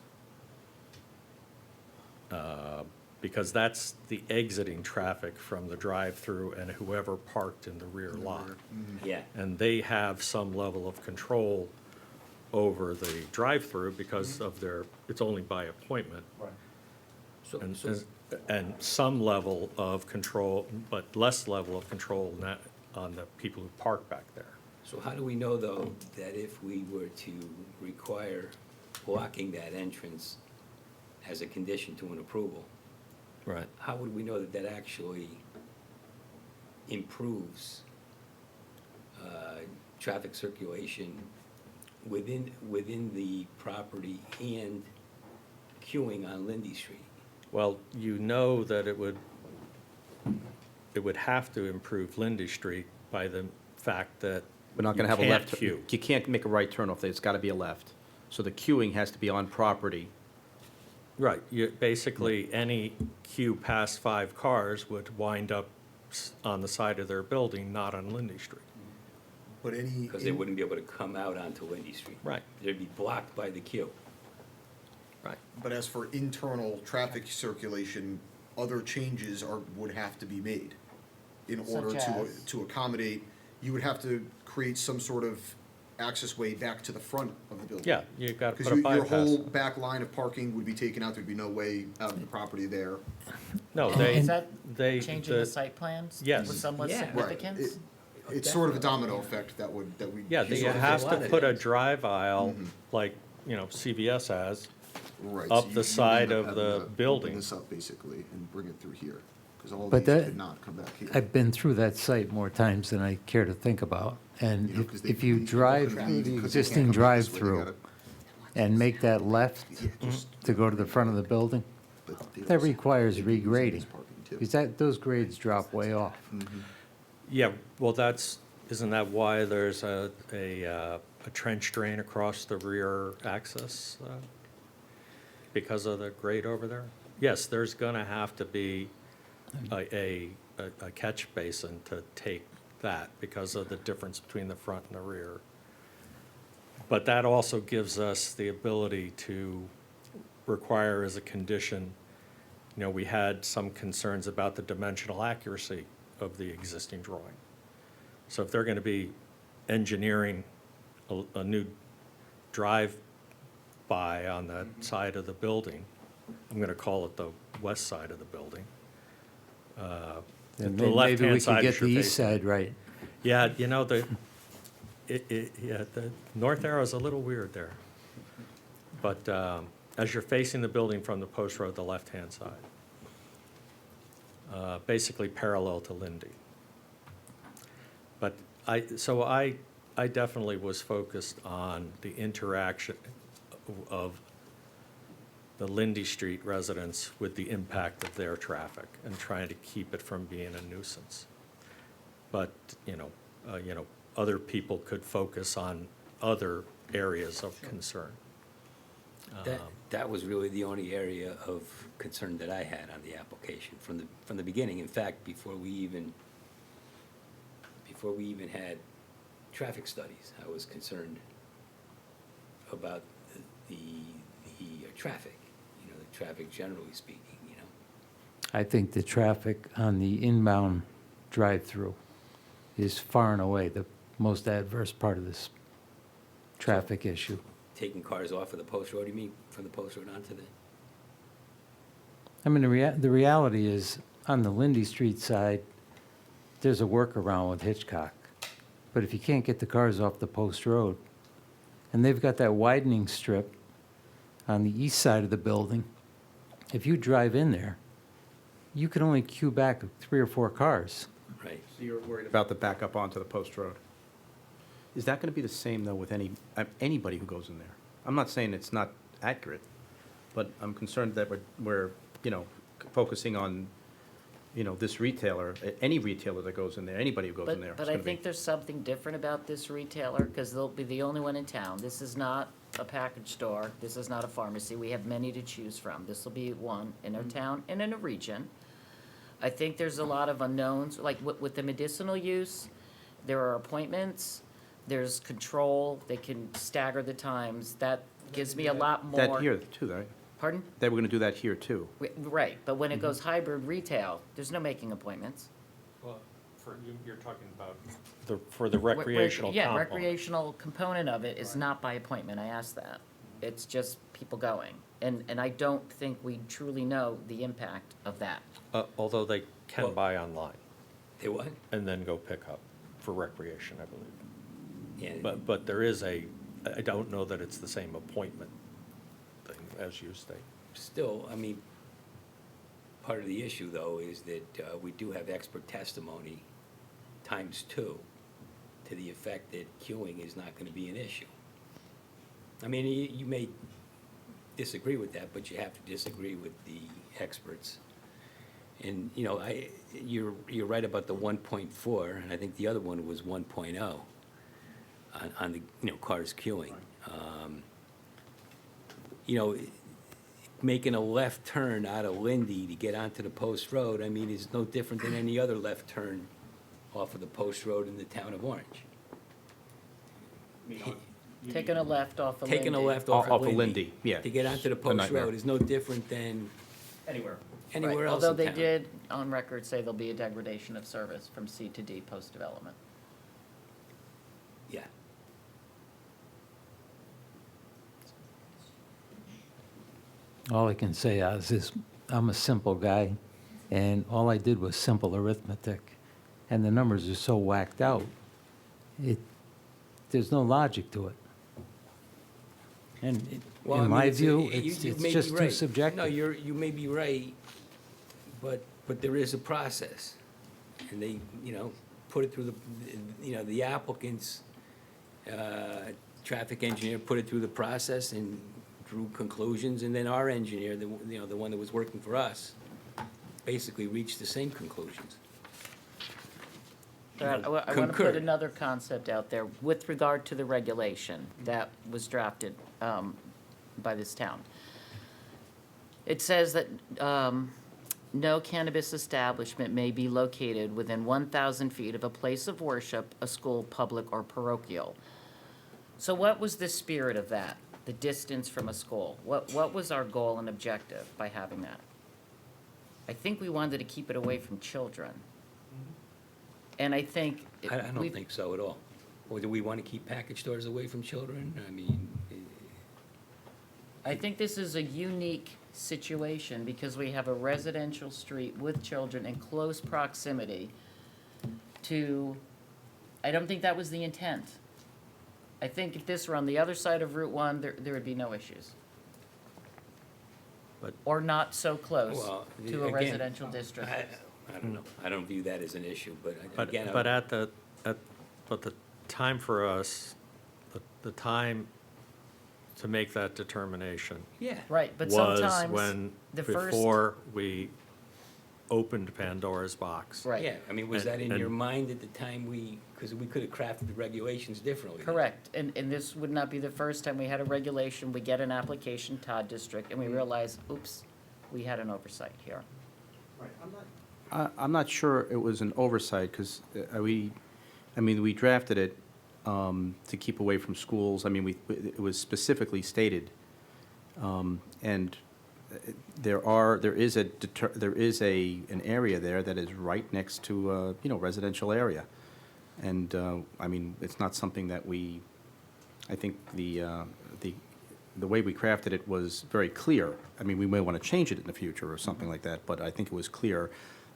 Because that's the exiting traffic from the drive-through and whoever parked in the rear lot.
Yeah.
And they have some level of control over the drive-through because of it's only by appointment.
Right.
And some level of control, but less level of control on the people who park back there.
So how do we know, though, that if we were to require blocking that entrance as a condition to an approval,
Right.
how would we know that that actually improves traffic circulation within the property and queuing on Lindy Street?
Well, you know that it would have to improve Lindy Street by the fact that
We're not going to
you
have a
can't
left.
queue.
You can't make a right turn off there, it's got to be a left. So the queuing has to be on property.
Right, basically, any queue past 5 cars would wind up on the side of their building, not on Lindy Street.
But any.
Because they wouldn't be able to come out onto Lindy Street.
Right.
They'd be blocked by the queue.
Right.
But as for internal traffic circulation, other changes would have to be made in order
Such as?
to accommodate, you would have to create some sort of access way back to the front of the building.
Yeah, you got to
Because
put a
your
bypass.
whole back line of parking would be taken out, there'd be no way out of the property there.
No,
Is that
they.
changing the site plans?
Yes.
With somewhat
Yeah.
Right.
significance?
It's sort of a domino effect that we.
Yeah,
you
you
sort of-
have
lot
to
of
put a
things.
drive aisle, like, CVS has,
Right,
up
so
the
you would
side
end up
of the
having to
building.
Open this up basically and bring it through here, because all
But
these
that-
could not come back here.
I've been through that site more times than I care to think about. And
You know, 'cause
if
they-
you
these
drive
people
through
could
the
leave 'cause they can't
existing
come back this way, they
drive-through
gotta-
and make that left
Yeah, just-
to go to the front of the building,
but they
that
also-
requires
they could use it as
regrading.
parking, too.
Because those grades drop way off.
Yeah, well, isn't that why there's a trench drain across the rear access? Because of the grade over there? Yes, there's gonna have to be a catch basin to take that because of the difference between the front and the rear. But that also gives us the ability to require as a condition, we had some concerns about the dimensional accuracy of the existing drawing. So if they're going to be engineering a new drive-by on that side of the building, I'm going to call it the west side of the building.
And
The
maybe
left-hand
we could
side
get
is
the
your
east
facing.
side right.
Yeah, the north arrow is a little weird there. But as you're facing the building from the post road, the left-hand side, basically parallel to Lindy. But I definitely was focused on the interaction of the Lindy Street residents with the impact of their traffic and trying to keep it from being a nuisance. But, other people could focus on other areas of concern.
That was really the only area of concern that I had on the application from the beginning. In fact, before we even had traffic studies, I was concerned about the traffic, the traffic generally speaking.
I think the traffic on the inbound drive-through is far and away the most adverse part of this traffic issue.
Taking cars off of the post road, you mean, from the post road onto the?
I mean, the reality is, on the Lindy Street side, there's a workaround with Hitchcock. But if you can't get the cars off the post road, and they've got that widening strip on the east side of the building, if you drive in there, you can only queue back 3 or 4 cars.
Right.
So you're worried about the backup onto the post road? Is that going to be the same, though, with anybody who goes in there? I'm not saying it's not accurate, but I'm concerned that we're focusing on, this retailer, any retailer that goes in there, anybody who goes in there.
But I think there's something different about this retailer, because they'll be the only one in town. This is not a package store, this is not a pharmacy, we have many to choose from. This will be one in our town and in a region. I think there's a lot of unknowns, like with the medicinal use, there are appointments, there's control, they can stagger the times. That gives me a lot more.
That here, too, right?
Pardon?
They were going to do that here, too.
Right, but when it goes hybrid retail, there's no making appointments.
Well, you're talking about for the recreational
Yeah,
component.
recreational component of it is not by appointment, I asked that. It's just people going. And I don't think we truly know the impact of that.
Although they can
Well-
buy online
They what?
and then go pick up for recreation, I believe.
Yeah.
But there is I don't know that it's the same appointment. as you state.
Still, I mean, part of the issue, though, is that we do have expert testimony times two to the effect that queuing is not gonna be an issue. I mean, you may disagree with that, but you have to disagree with the experts. And, you know, you're right about the 1.4, and I think the other one was 1.0 on the, you know, cars queuing. You know, making a left turn out of Lindy to get onto the post road, I mean, is no different than any other left turn off of the post road in the town of Orange.
Taking a left off of Lindy.
Taking a left off
Off
of
of
Lindy.
Lindy, yeah.
To get onto the
A
post
nightmare.
road is no different than
Anywhere.
anywhere
Right,
else in
although
town.
they did, on record, say there'll be a degradation of service from C to D post-development.
Yeah.
All I can say is I'm a simple guy, and all I did was simple arithmetic, and the numbers are so whacked out. There's no logic to it. And
Well, I
in
mean,
my
it's-
view,
you-
it's
you may be
just too
right.
subjective.
No, you may be right, but there is a process. And they, you know, put it through the, you know, the applicant's traffic engineer put it through the process and drew conclusions, and then our engineer, you know, the one that was working for us, basically reached the same conclusions.
But I want to
Concur.
put another concept out there with regard to the regulation that was drafted by this town. It says that no cannabis establishment may be located within 1,000 feet of a place of worship, a school, public, or parochial. So what was the spirit of that, the distance from a school? What was our goal and objective by having that? I think we wanted to keep it away from children. And I think.
I don't
we've-
think so at all. Or do we want to keep package stores away from children? I mean,
I think this is a unique situation because we have a residential street with children in close proximity to, I don't think that was the intent. I think if this were on the other side of Route 1, there would be no issues.
But-
Or not so close
Well,
to a
again,
residential district.
I don't know. I don't view that as an issue, but
But,
again.
but but the time for us, the time to make that determination
Yeah.
Right, but
was
sometimes
when,
the first.
before we opened Pandora's box.
Right.
Yeah, I mean, was
And-
that in your
and-
mind at the time because we could have crafted the regulations differently?
Correct, and this would not be the first time we had a regulation, we get an application, Todd District, and we realize, oops, we had an oversight here.
Right, I'm not,
I'm not sure it was an oversight, because we drafted it to keep away from schools. I mean, it was specifically stated. And there is an area there that is right next to, residential area. And, I mean, it's not something that I think the way we crafted it was very clear. I mean, we may want to change it in the future or something like that, but I think it was clear.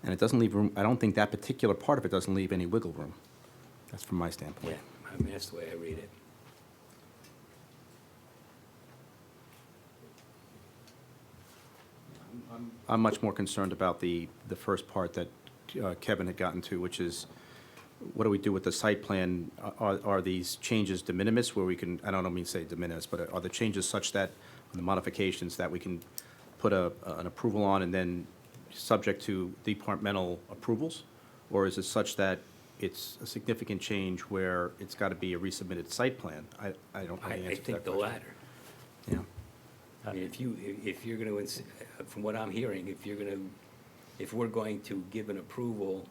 And it doesn't leave room, I don't think that particular part of it doesn't leave any wiggle room. That's from my
Yeah,
standpoint.
I mean, that's the way I read it.
I'm much more concerned about the first part that Kevin had gotten to, which is, what do we do with the site plan? Are these changes de minimis where we can, I don't mean to say de minimis, but are the changes such that, the modifications, that we can put an approval on and then subject to departmental approvals? Or is it such that it's a significant change where it's got to be a resubmitted site plan? I don't know the
I
answer to
think
that
the
question.
latter.
Yeah.
I mean, if you're going to, from what I'm hearing, if we're going to give an approval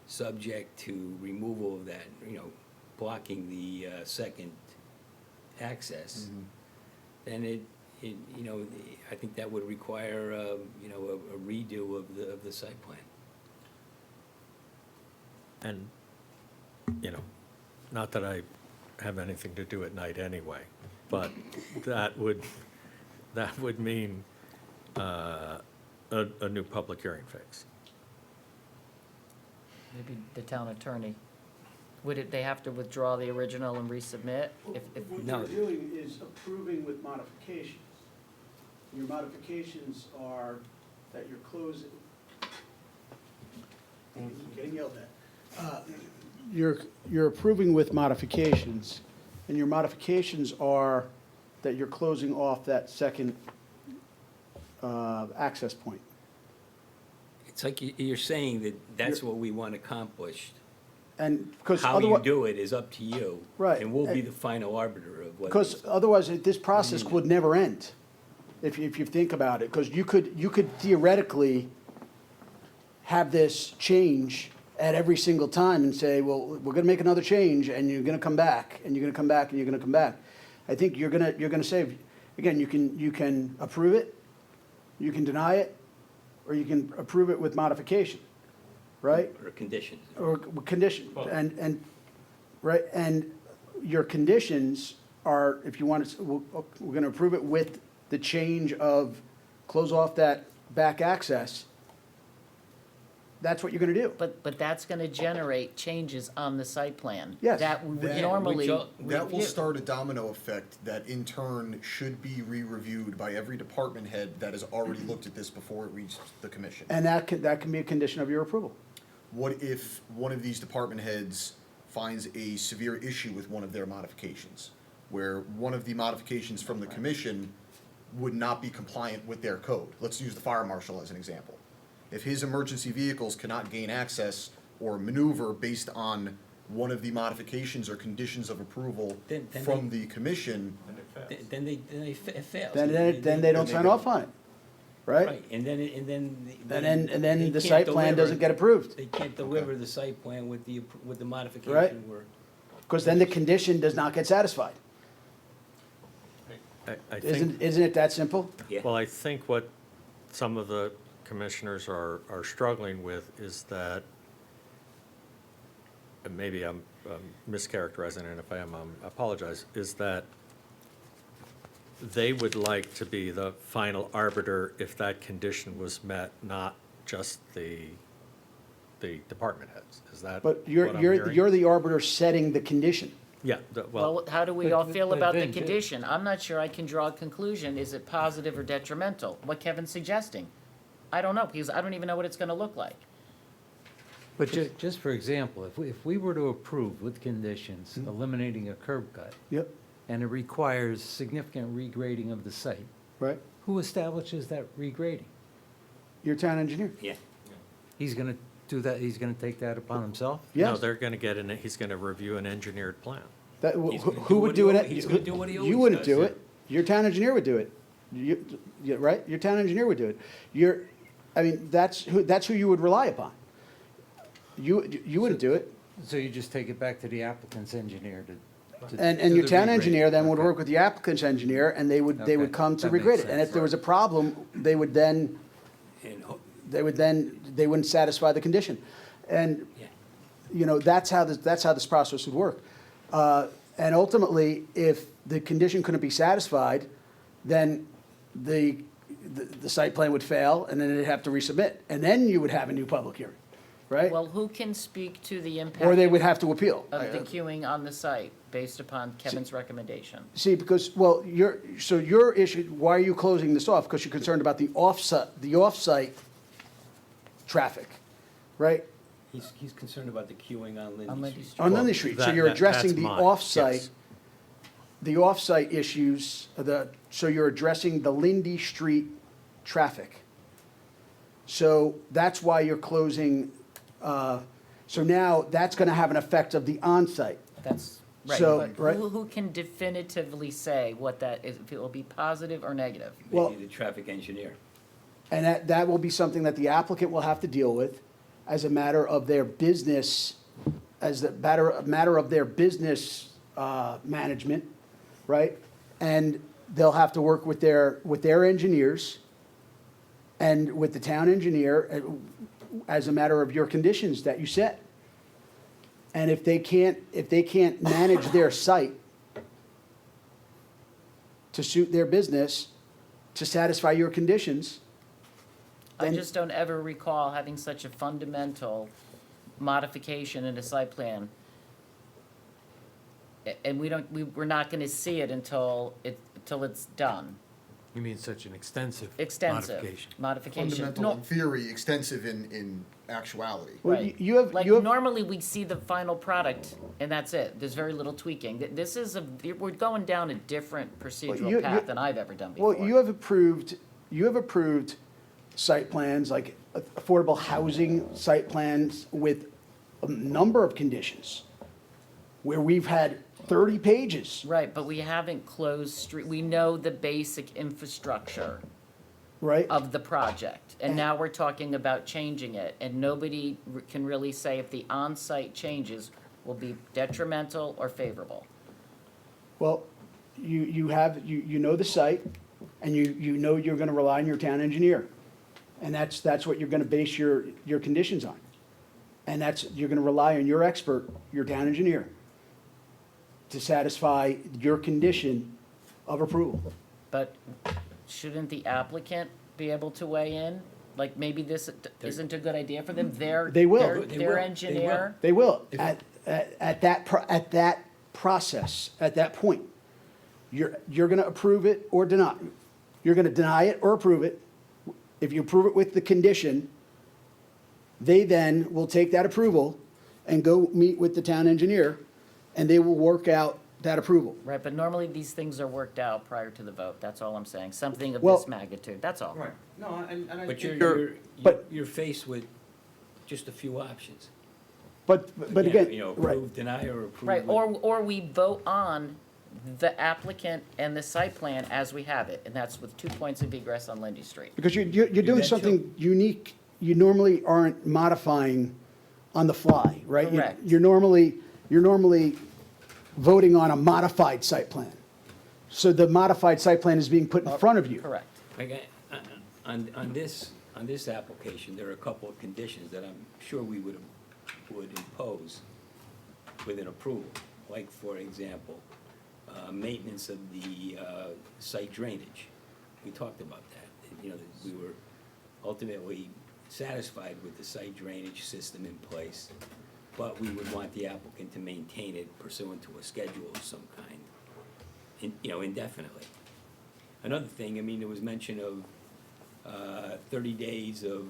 subject to removal of that, blocking the second access, then I think that would require, a redo of the site plan.
And, not that I have anything to do at night anyway, but that would mean a new public hearing fix.
Maybe the town attorney, they have to withdraw the original and resubmit? If
what
No.
they're doing is approving with modifications. your modifications are that you're closing, getting yelled at. You're approving with modifications, and your modifications are that you're closing off that second access point.
It's like you're saying that that's what we want accomplished.
And because
How you
otherwise,
do it is up to you.
Right.
And we'll be the final arbiter of what.
because otherwise, this process would never end, if you think about it. Because you could theoretically have this change at every single time and say, well, we're gonna make another change, and you're gonna come back, and you're gonna come back, and you're gonna come back. I think you're gonna save, again, you can approve it, you can deny it, or you can approve it with modification, right?
Or conditions.
Or condition, and, right, and your conditions are, if you want to, we're gonna approve it with the change of close off that back access. That's what you're gonna do.
But that's gonna generate changes on the site plan.
Yes.
That we would
That-
normally
That will
review.
start a domino effect that in turn should be re-reviewed by every department head that has already looked at this before it reached the commission.
And that can be a condition of your approval.
What if one of these department heads finds a severe issue with one of their modifications? Where one of the modifications from the commission would not be compliant with their code? Let's use the fire marshal as an example. If his emergency vehicles cannot gain access or maneuver based on one of the modifications or conditions of approval
Then
from the commission,
Then it fails.
Then they don't sign off on it, right?
Right, and then.
And then
they
the
can't
site plan
deliver-
doesn't get approved,
They can't deliver the site plan with the
Right.
modification where.
because then the condition does not get satisfied.
I think,
Isn't it that simple?
Yeah.
well, I think what some of the commissioners are struggling with is that, and maybe I'm mischaracterizing it, if I am, I apologize, is that they would like to be the final arbiter if that condition was met, not just the department heads. Is that
But
what I'm hearing?
you're the arbiter setting the condition.
Yeah, well,
Well, how do we
But-
all feel
but
about the
then-
condition? I'm not sure I can draw a conclusion. Is it positive or detrimental? What Kevin's suggesting? I don't know, because I don't even know what it's gonna look like.
But just for example, if we were to approve with conditions eliminating a curb cut,
Yep.
and it requires significant regrading of the site,
Right?
who establishes that regrading?
Your town engineer.
Yeah.
He's gonna do that, he's gonna take that upon himself?
no,
Yes.
they're gonna get in, he's gonna review an engineered plan.
That,
He's gonna
who
do
would
what
do
he
it?
al- he's gonna do what he
You
always
wouldn't
does.
do it. Your town engineer would do it. Right? Your town engineer would do it. I mean, that's who you would rely upon. You wouldn't do it.
So you just take it back to the applicant's engineer to
And
do
your
the
town
regrading.
engineer then would
Okay.
work with the applicant's engineer, and they would
Okay,
come to
that makes
regrade it. And
sense.
if there was a problem, they would then,
And,
they wouldn't satisfy the condition. And,
yeah.
that's how this process would work. And ultimately, if the condition couldn't be satisfied, then the site plan would fail, and then they'd have to resubmit. And then you would have a new public hearing, right?
Well, who can speak to the impact
Or they would have to appeal.
of the queuing on the site based upon Kevin's recommendation?
See, because, well, your issue, why are you closing this off? Because you're concerned about the off-site traffic, right?
He's concerned about the queuing on
On
Lindy
Lindy
Street.
Street.
On Lindley Street, so
that-
you're
that-
addressing
that's
the
mine,
off-site,
yes.
the off-site issues, so you're addressing the Lindy Street traffic. So that's why you're closing, so now that's gonna have an effect of the on-site.
That's, right,
So,
but
right.
who can definitively say what that is, if it will be positive or negative?
Well-
Maybe the traffic engineer.
And that will be something that the applicant will have to deal with as a matter of their business, matter of their business management, right? And they'll have to work with their engineers and with the town engineer as a matter of your conditions that you set. And if they can't manage their site to suit their business, to satisfy your conditions,
I
then-
just don't ever recall having such a fundamental modification in a site plan. And we're not gonna see it until it's done.
You mean such an extensive
extensive
modification?
modification.
Fundamental
No,
in theory, extensive in actuality.
Well,
right.
you have,
Like
you have,
normally we see the final product and that's it. There's very little tweaking. This is we're going down a different procedural
you-
path than I've ever done before.
well, you have approved site plans, like affordable housing site plans with a number of conditions, where we've had 30 pages,
Right, but we haven't closed street, we know the basic infrastructure
right?
of the project. And now we're talking about changing it, and nobody can really say if the on-site changes will be detrimental or favorable.
Well, you know the site, and you know you're gonna rely on your town engineer. And that's what you're gonna base your conditions on. And you're gonna rely on your expert, your town engineer, to satisfy your condition of approval.
But shouldn't the applicant be able to weigh in? Like, maybe this isn't a good idea for them,
They will.
their
They
will.
their
They
engineer?
They will, at that process, at that point. You're gonna approve it or deny. You're gonna deny it or approve it. If you approve it with the condition, they then will take that approval and go meet with the town engineer, and they will work out that approval.
Right, but normally these things are worked out prior to the vote, that's all I'm saying, something of
Well-
this magnitude, that's all.
Right. No, and I
But
think
you're faced with just a few options.
But again,
You know,
right,
approve, deny, or approve.
Right,
with-
or we vote on the applicant and the site plan as we have it, and that's with 2 points of egress on Lindy Street.
because you're doing
that
something unique. You normally aren't modifying on the fly, right?
Correct.
You're normally voting on a modified site plan. So the modified site plan is being put in front of you.
Correct.
Okay, on this application, there are a couple of conditions that I'm sure we would impose with an approval. Like, for example, maintenance of the site drainage. We talked about that. You know, that we were ultimately satisfied with the site drainage system in place, but we would want the applicant to maintain it pursuant to a schedule of some kind, indefinitely. Another thing, I mean, there was mention of 30 days of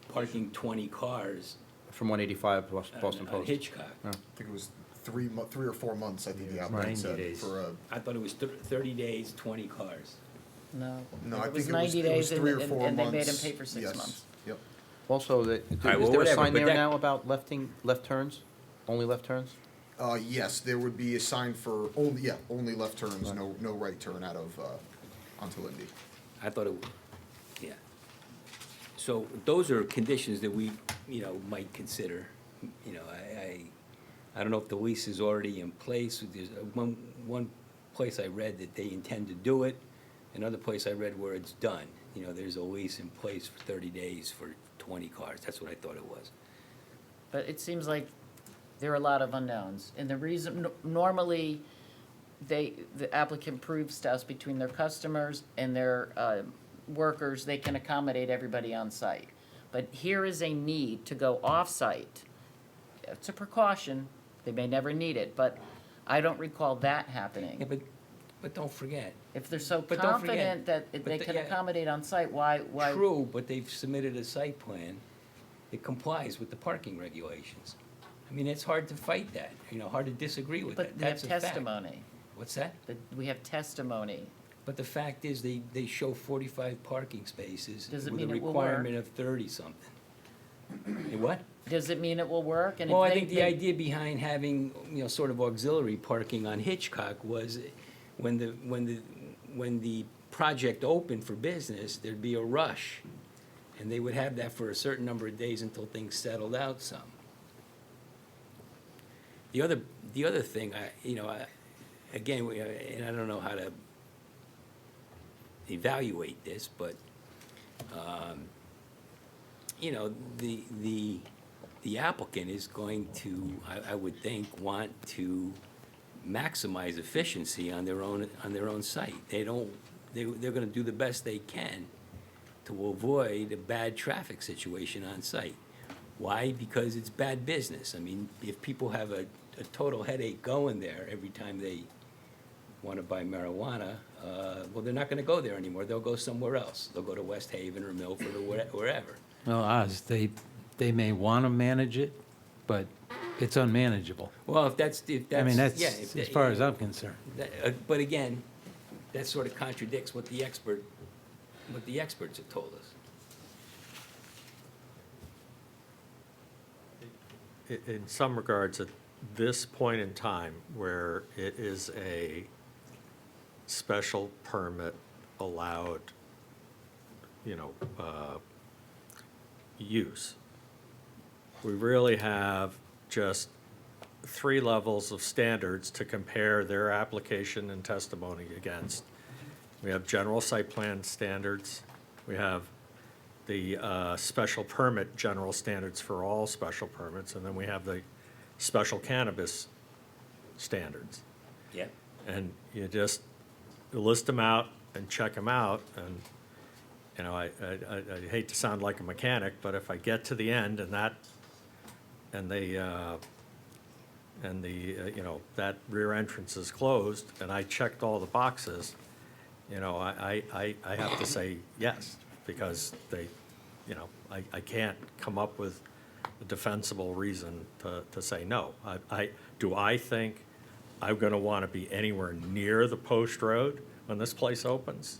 parking 20 cars
from 185 Boston
on
Post.
Hitchcock.
I think it was 3 or 4 months, I think the applicant
90
said,
days.
for a,
I thought it was 30 days, 20 cars.
No.
no, I
It was
think
90
it
days
was 3 or
and
4 months.
and they made him pay for 6
Yes.
months.
Yep.
Also,
right,
is
well,
there a
whatever,
sign
but
there
that-
now about left turns? Only left turns?
Yes, there would be a sign for only left turns, no right turn out of, onto Lindy.
I thought yeah. So those are conditions that we, might consider. I don't know if the lease is already in place. There's one place I read that they intend to do it, another place I read where it's done. There's a lease in place for 30 days for 20 cars. That's what I thought it was.
But it seems like there are a lot of unknowns. And the reason, normally, the applicant proves to us between their customers and their workers, they can accommodate everybody on site. But here is a need to go off-site. It's a precaution, they may never need it, but I don't recall that
Yeah,
happening.
but don't forget.
If they're so
but don't forget-
confident that
but
they
the-
can
yeah.
accommodate on site, why?
True, but they've submitted a site plan that complies with the parking regulations. I mean, it's hard to fight that, hard to disagree with
But
that.
we have
That's a fact.
testimony,
What's that?
we have testimony.
But the fact is, they show 45 parking spaces
Does it
with a
mean it will work?
requirement of 30-something. What?
Does it mean it will work? And if
Well, I
they-
think the idea behind having, sort of auxiliary parking on Hitchcock was when the project opened for business, there'd be a rush. And they would have that for a certain number of days until things settled out some. The other thing, again, and I don't know how to evaluate this, but, the applicant is going to, I would think, want to maximize efficiency on their own site. They're gonna do the best they can to avoid a bad traffic situation on site. Why? Because it's bad business. I mean, if people have a total headache going there every time they want to buy marijuana, well, they're not going to go there anymore. They'll go somewhere else. They'll go to West Haven or Milford or wherever.
Well, Oz, they may want to manage it, but it's unmanageable.
Well, if that's,
I mean, that's,
yeah, if
as far as I'm concerned.
But again, that sort of contradicts what the experts have told us.
In some regards, at this point in time, where it is a special permit allowed, use, we really have just 3 levels of standards to compare their application and testimony against. We have general site plan standards, we have the special permit general standards for all special permits, and then we have the special cannabis standards.
Yeah.
And you just list them out and check them out, and, I hate to sound like a mechanic, but if I get to the end and that rear entrance is closed, and I checked all the boxes, I have to say yes, because I can't come up with a defensible reason to say no. Do I think I'm gonna wanna be anywhere near the post road when this place opens?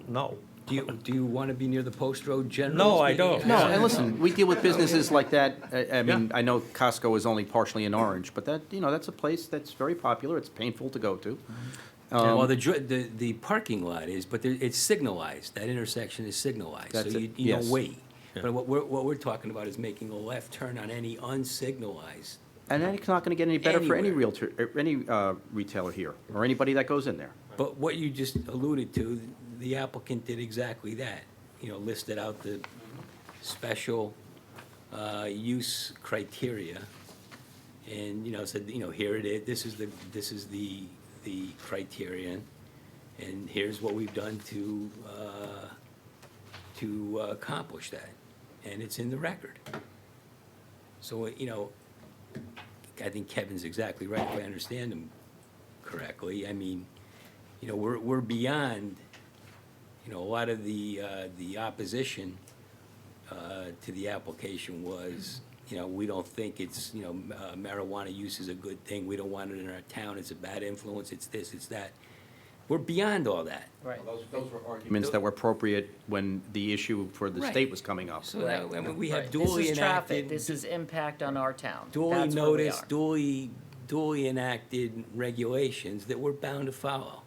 No.
Do you want to be near the post road generally?
No, I
speaking?
don't.
No, and listen, we deal with businesses like that. I mean,
Yeah.
I know Costco is only partially in Orange, but that's a place that's very popular. It's painful to go to.
Well, the parking lot is, but it's signalized. That intersection is signalized, so
That's
you
it,
you don't
yes.
wait.
Yeah.
But what we're talking about is making a left turn on any unsignalized.
And then it's not gonna get any better for any
Anywhere.
retailer here, or anybody that goes in there.
But what you just alluded to, the applicant did exactly that. Listed out the special use criteria, and said, here it is. This is the criterion, and here's what we've done to accomplish that, and it's in the record. So I think Kevin's exactly right, if I understand him correctly. I mean, we're beyond, a lot of the opposition to the application was, we don't think it's, marijuana use is a good thing, we don't want it in our town, it's a bad influence, it's this, it's that. We're beyond all that.
Right.
Those were arguments that were appropriate when the issue for the
Right.
state was coming up.
So now, I mean, we have
Right.
duly
This is traffic,
enacted.
this is impact on our town.
Duly
That's where we
noticed,
are.
duly enacted regulations that we're bound to follow.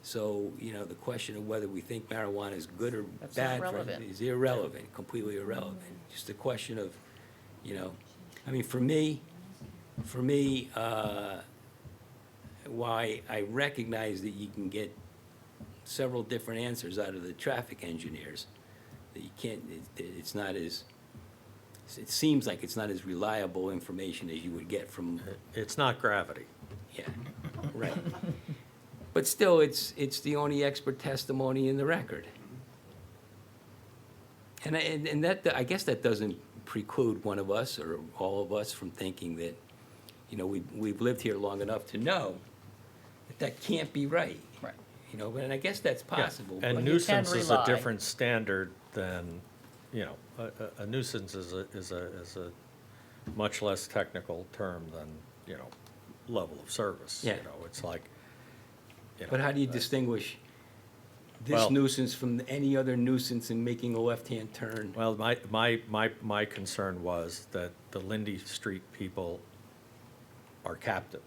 So, the question of whether we think marijuana is good or
That's
bad for
irrelevant.
is irrelevant, completely irrelevant. Just a question of, I mean, for me, why I recognize that you can get several different answers out of the traffic engineers, that you can't, it's not as, it seems like it's not as reliable information as you would get from,
It's not gravity.
yeah, right. But still, it's the only expert testimony in the record. And that, I guess that doesn't preclude one of us or all of us from thinking that, we've lived here long enough to know that can't be right.
Right.
And I guess that's
Yeah,
possible.
And
but-
nuisance is a
rely.
different standard than, a nuisance is a much less technical term than, level of service.
Yeah.
It's like,
But how do you distinguish this
Well-
nuisance from any other nuisance in making a left-hand turn?
Well, my concern was that the Lindy Street people are captive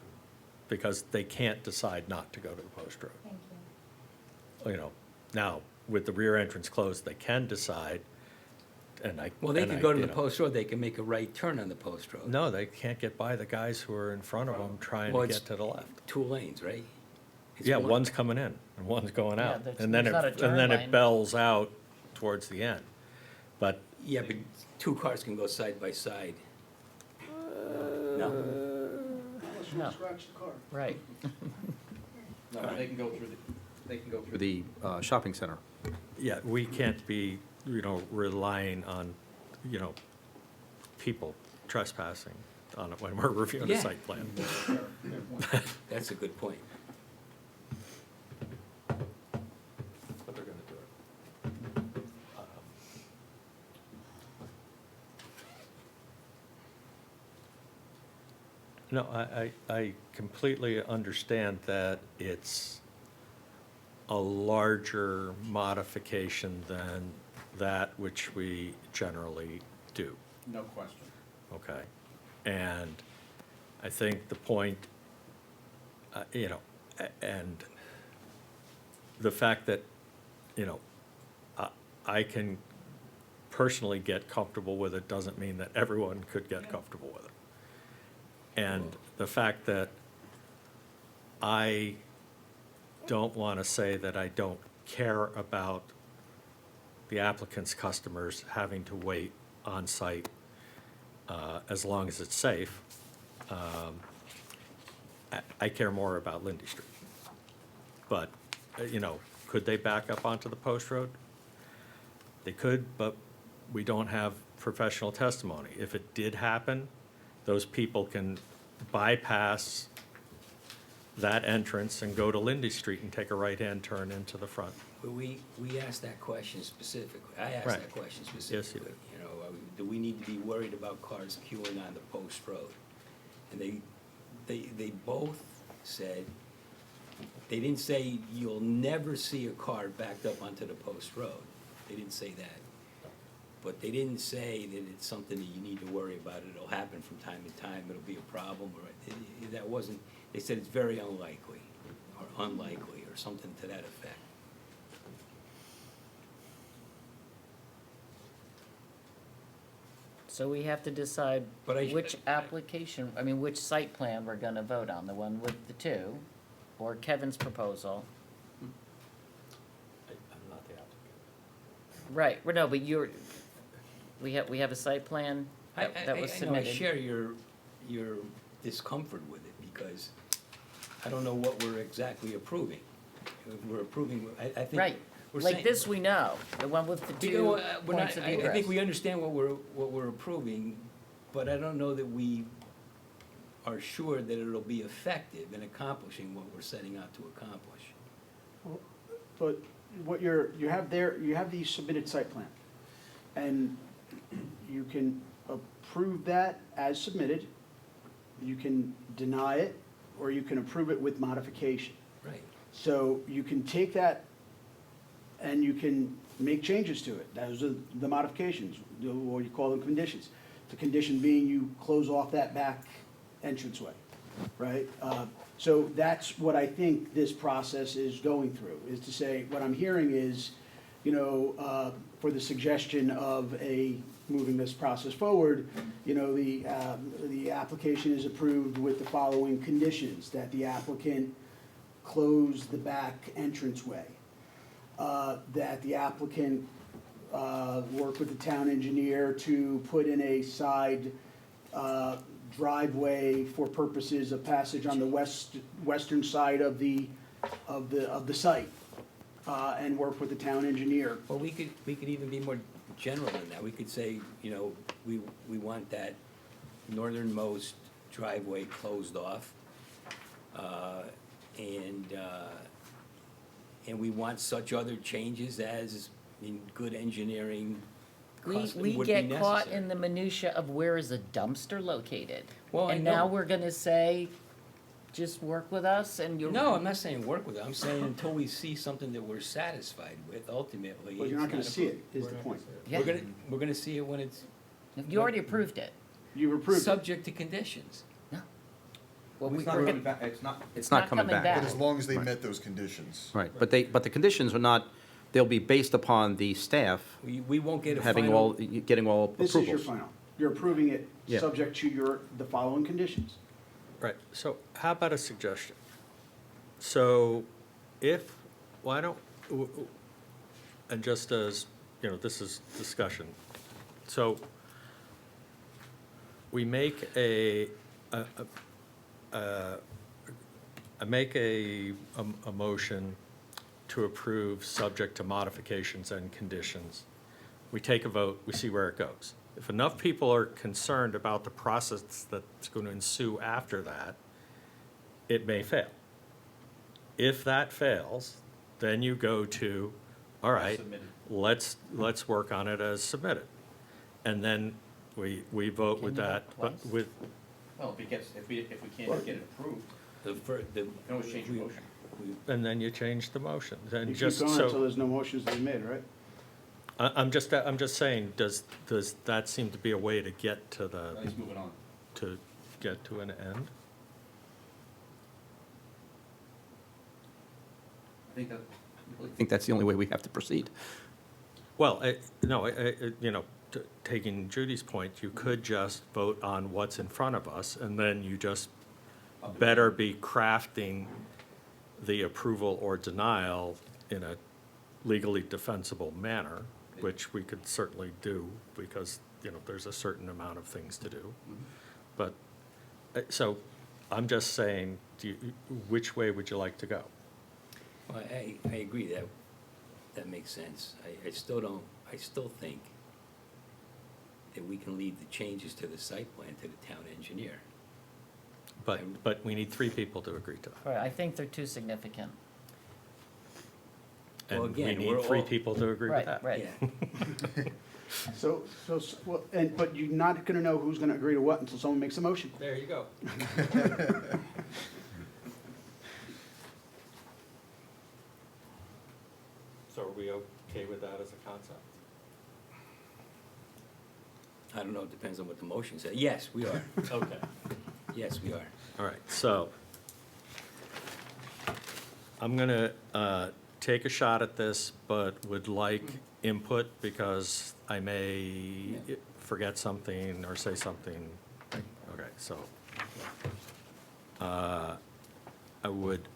because they can't decide not to go to the post road.
Thank you.
Now, with the rear entrance closed, they can decide, and I.
Well, they
and
could
I,
go to
you
the
know,
post road, they can make a right turn on the post road.
No, they can't get by the guys who are in front of them trying
Well,
to
it's
get to the left.
2 lanes, right? It's
Yeah,
one-
one's coming in and one's going
Yeah,
out.
that's-
And then
there's not a
and
turn
then
lane.
it bells out towards the end. But
Yeah, but 2 cars can go side by side. No,
Unless you
No.
scratch the car.
Right.
No, they can go through the shopping center.
yeah, we can't be, relying on, people trespassing on it when we're reviewing a
Yeah.
site plan.
that's a good point.
No, I completely understand that it's a larger modification than that which we generally do.
No question.
Okay? And I think the point, and the fact that, I can personally get comfortable with it doesn't mean that everyone could get comfortable with it. And the fact that I don't want to say that I don't care about the applicant's customers having to wait on site as long as it's safe. I care more about Lindy Street. But, could they back up onto the post road? They could, but we don't have professional testimony. If it did happen, those people can bypass that entrance and go to Lindy Street and take a right-hand turn into the front.
We asked that question specifically. I asked
Right.
that question
Yes, you
specifically. Do we need to be worried about cars queuing on the post road? And they both said, they didn't say you'll never see a car backed up onto the post road. They didn't say that. But they didn't say that it's something that you need to worry about. It'll happen from time to time, it'll be a problem, or that wasn't, they said it's very unlikely, or something to that effect.
So we have to decide
But I-
which which site plan we're gonna vote on, the one with the two, or Kevin's proposal.
I'm not the applicant.
Right, well, no, but we have a site plan that was
I
submitted.
share your discomfort with it, because I don't know what we're exactly approving. We're approving, I think.
Right,
we're
like
saying-
this we know, the one with the
You know,
two
we're not-
points of
I think
egress.
we understand what we're approving, but I don't know that we are sure that it'll be effective in accomplishing what we're setting out to accomplish.
But what you have the submitted site plan. And you can approve that as submitted, you can deny it, or you can approve it with modification.
Right.
So you can take that and you can make changes to it. Those are the modifications, or you call them conditions. The condition being you close off that back entranceway, right? So that's what I think this process is going through, is to say, what I'm hearing is, for the suggestion of moving this process forward, the application is approved with the following conditions: that the applicant close the back entranceway, that the applicant work with the town engineer to put in a side driveway for purposes of passage on the western side of the site, and work with the town engineer.
Well, we could even be more general than that. We could say, we want that northernmost driveway closed off. And we want such other changes as, good engineering custom
We
would be
get caught
necessary.
in the minutia of where is a dumpster located.
Well, I
And now
know.
we're gonna say, just work with us and you're.
No, I'm not saying work with it. I'm saying until we see something that we're satisfied with, ultimately.
Well, you're not gonna
it's
see it,
approved.
is the point.
Yeah.
We're gonna see it when it's
You already approved it.
You've approved it.
subject to conditions.
Well,
It's
we-
not
we're
coming
gonna-
back, it's not
not
coming
coming
back.
back.
But as long as they
Right.
met those conditions.
Right, but the conditions are not, they'll be based upon the staff
We won't get a
having
final.
all, getting all approvals.
This is your final. You're approving it,
Yeah.
subject to the following conditions.
Right, so how about a suggestion? Why don't, and just as, this is discussion. So we make I make a motion to approve subject to modifications and conditions. We take a vote, we see where it goes. If enough people are concerned about the process that's going to ensue after that, it may fail. If that fails, then you go to, all right, let's work on it as submitted. And then we vote with
Can you
that,
vote
but
twice?
with,
Well, if we can't get it approved,
The fir- the-
you can always change your motion.
And then you change the motion. Then
You keep
just
going until
so,
there's no motions to be made, right?
I'm just saying, does that seem to be a way to get to
Let's move it on.
to get to an end?
I really think that's the only way we have to proceed.
Well, no, you know, taking Judy's point, you could just vote on what's in front of us, and then you just better be crafting the approval or denial in a legally defensible manner, which we could certainly do, because, you know, there's a certain amount of things to do. But, so, I'm just saying, which way would you like to go?
Well, I agree that makes sense. I still think that we can leave the changes to the site plan to the town engineer.
But we need 3 people to agree to that.
Right, I think they're too significant.
Well,
And we
again, we're
need 3
all-
people to agree with that.
Right.
Yeah.
But you're not gonna know who's gonna agree to what until someone makes a motion.
There you go. So are we okay with that as a concept?
I don't know, it depends on what the motion says. Yes, we are.
Okay.
Yes, we are.
All right, so I'm going to take a shot at this, but would like input because I may forget something or say something. Okay, so I would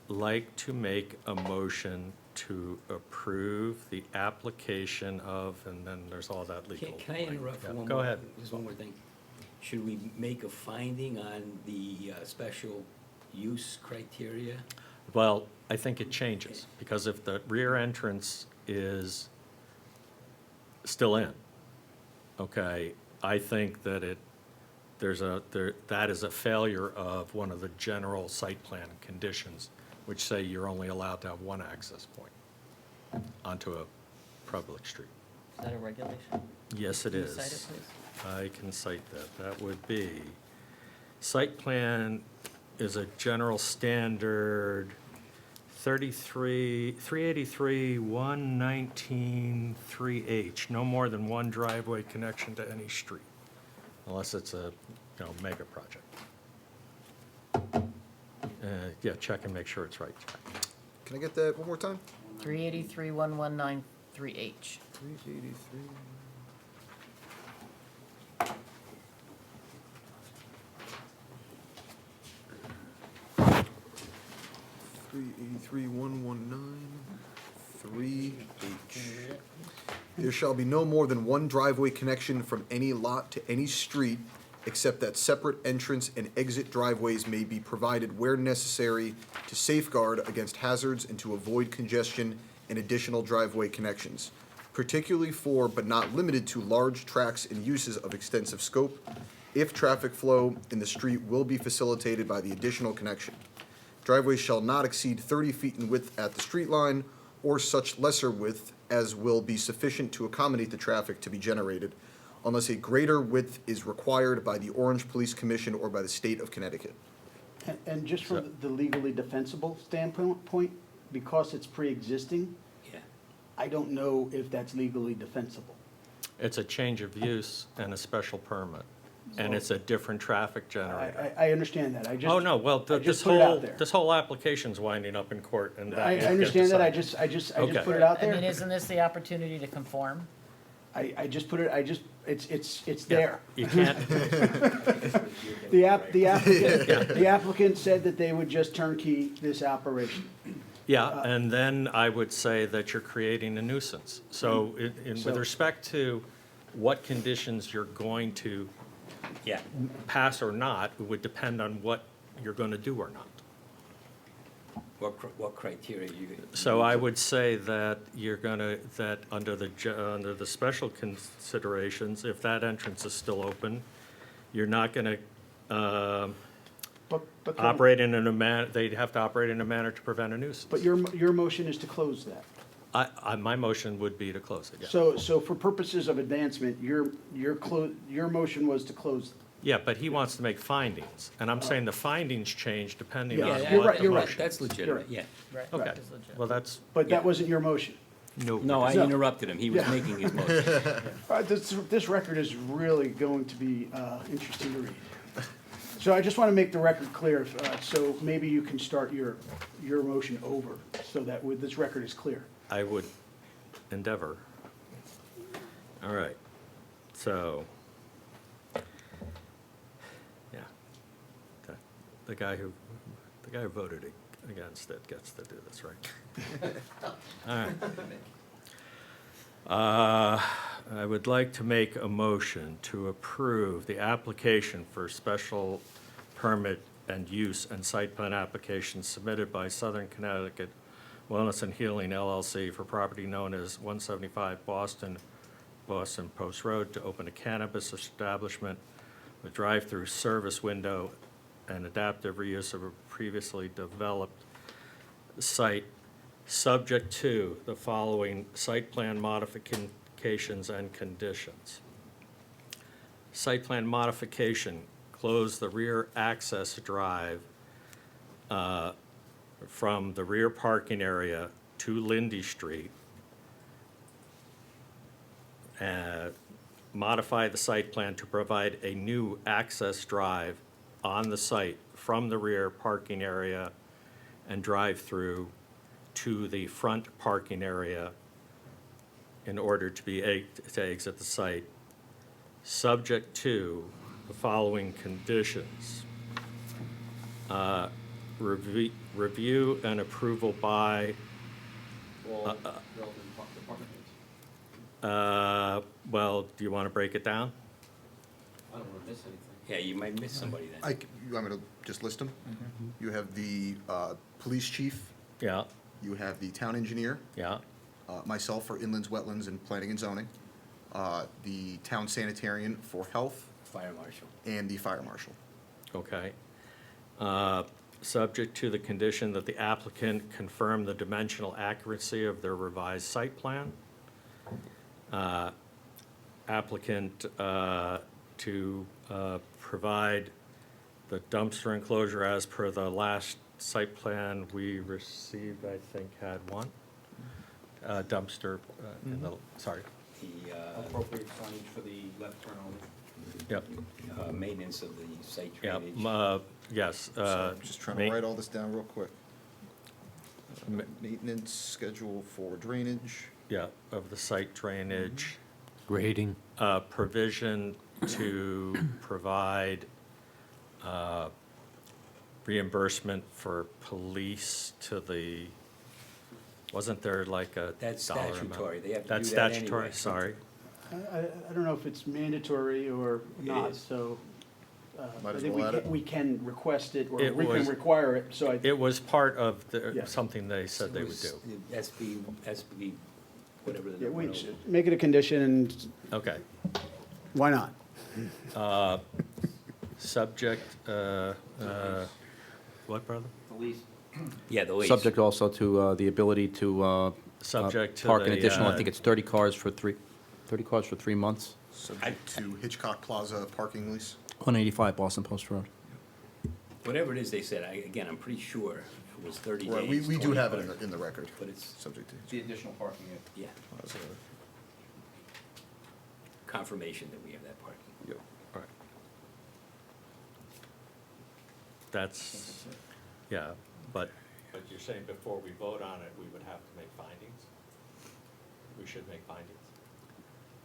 like to make a motion to approve the application of, and then there's all that legal.
Can I interrupt for
Yeah,
one more?
Go ahead.
Just one more thing. Should we make a finding on the special use criteria?
Well, I think it changes, because if the rear entrance is still in, okay, I think that that is a failure of one of the general site plan conditions, which say you're only allowed to have one access point onto a public street.
Is that a regulation?
Yes, it
Can you
is.
cite it, please?
I can cite that. That would be, site plan is a general standard 383, 119, 3H, no more than one driveway connection to any street, unless it's a, mega project. Yeah, check and make sure it's right.
Can I get that one more time?
383-119-3H.
383. 383-119-3H. There shall be no more than one driveway connection from any lot to any street, except that separate entrance and exit driveways may be provided where necessary to safeguard against hazards and to avoid congestion and additional driveway connections, particularly for but not limited to large tracts and uses of extensive scope, if traffic flow in the street will be facilitated by the additional connection. Driveways shall not exceed 30 feet in width at the street line, or such lesser width as will be sufficient to accommodate the traffic to be generated, unless a greater width is required by the Orange Police Commission or by the state of Connecticut.
And just from the legally defensible standpoint, because it's pre-existing,
Yeah.
I don't know if that's legally defensible.
It's a change of use and a special permit, and it's a different traffic generator.
I understand that, I just.
Oh, no, well,
I
this
just put it out
whole,
there.
this whole application's winding up in court, and that.
I
will get
understand that,
decided.
I just
Okay.
put it out
I mean,
there.
isn't this the opportunity to conform?
I just put it, it's
Yeah,
there.
You can't,
The applicant said that they would just turnkey this operation.
yeah, and then I would say that you're creating a nuisance. So, with
So-
respect to what conditions you're going to
Yeah.
pass or not, it would depend on what you're going to do or not.
What criteria you?
So I would say that you're gonna, that under the special considerations, if that entrance is still open, you're not gonna,
But
operate in a manner, they'd have to operate in a manner to prevent a nuisance.
But your motion is to close that.
My motion would be to close it, yeah.
So for purposes of advancement, your motion was to close
Yeah, but he wants to make findings, and I'm saying the findings change depending
Yeah,
on
you're
what
right,
the
you're
motion.
That's legitimate, yeah.
Right.
Okay,
It's legit.
well, that's,
But that wasn't your motion.
No, I
No.
interrupted him. He was
Yeah.
making his motion.
This record is really going to be interesting to read. So I just want to make the record clear, so maybe you can start your motion over, so that this record is clear.
I would endeavor. All right, so, yeah. The guy who voted against it gets to do this, right? All right. I would like to make a motion to approve the application for special permit and use and site plan application submitted by Southern Connecticut Wellness and Healing LLC for property known as 175 Boston Post Road to open a cannabis establishment with drive-through service window and adaptive reuse of a previously developed site, subject to the following site plan modifications and conditions. Site plan modification, close the rear access drive from the rear parking area to Lindy Street. Modify the site plan to provide a new access drive on the site from the rear parking area and drive-through to the front parking area in order to to exit the site, subject to the following conditions. Review and approval by,
All relevant department heads.
well, do you want to break it down?
I don't want to miss anything.
Yeah, you might miss somebody then.
You want me to just list them? You have the police chief,
Yeah,
you have the town engineer,
yeah,
myself for inlands, wetlands, and planning and zoning, the town sanitarian for health,
Fire marshal.
and the fire marshal.
okay. Subject to the condition that the applicant confirm the dimensional accuracy of their revised site plan. Applicant to provide the dumpster enclosure as per the last site plan we received, I think, had one dumpster in the, sorry,
The
Appropriate signage for the left turn only.
yep,
maintenance of the site
yep,
drainage.
yes.
So I'm just trying to
ma-
write all this down real quick. Maintenance schedule for drainage.
Yeah, of the site drainage.
Grading.
Provision to provide reimbursement for police to the, wasn't there like a
That's
dollar amount?
statutory. They have to
That's
do that
statutory,
anyway.
sorry.
I don't know if it's mandatory or not,
is.
so
Might
I
as
think
well add it.
we can request it, or
It
we can
was-
require it, so I,
It was part of the,
Yes.
something they said they would do.
SB, whatever the
yeah, we
number
should
is.
make it a condition, and
Okay.
why not?
Subject, what, brother?
The lease.
Yeah, the lease.
Subject also to the ability to
Subject to
park an
the,
additional, I think it's 30 cars for 3 months.
Subject to Hitchcock Plaza parking lease.
185 Boston Post Road.
Whatever it is they said, again, I'm pretty sure it was 30 days.
Right, we do have it
20,
in the record,
But it's,
subject to.
The additional parking.
yeah, confirmation that we have that parking.
Yep.
Right. That's, yeah, but. But you're saying before we vote on it, we would have to make findings? We should make findings?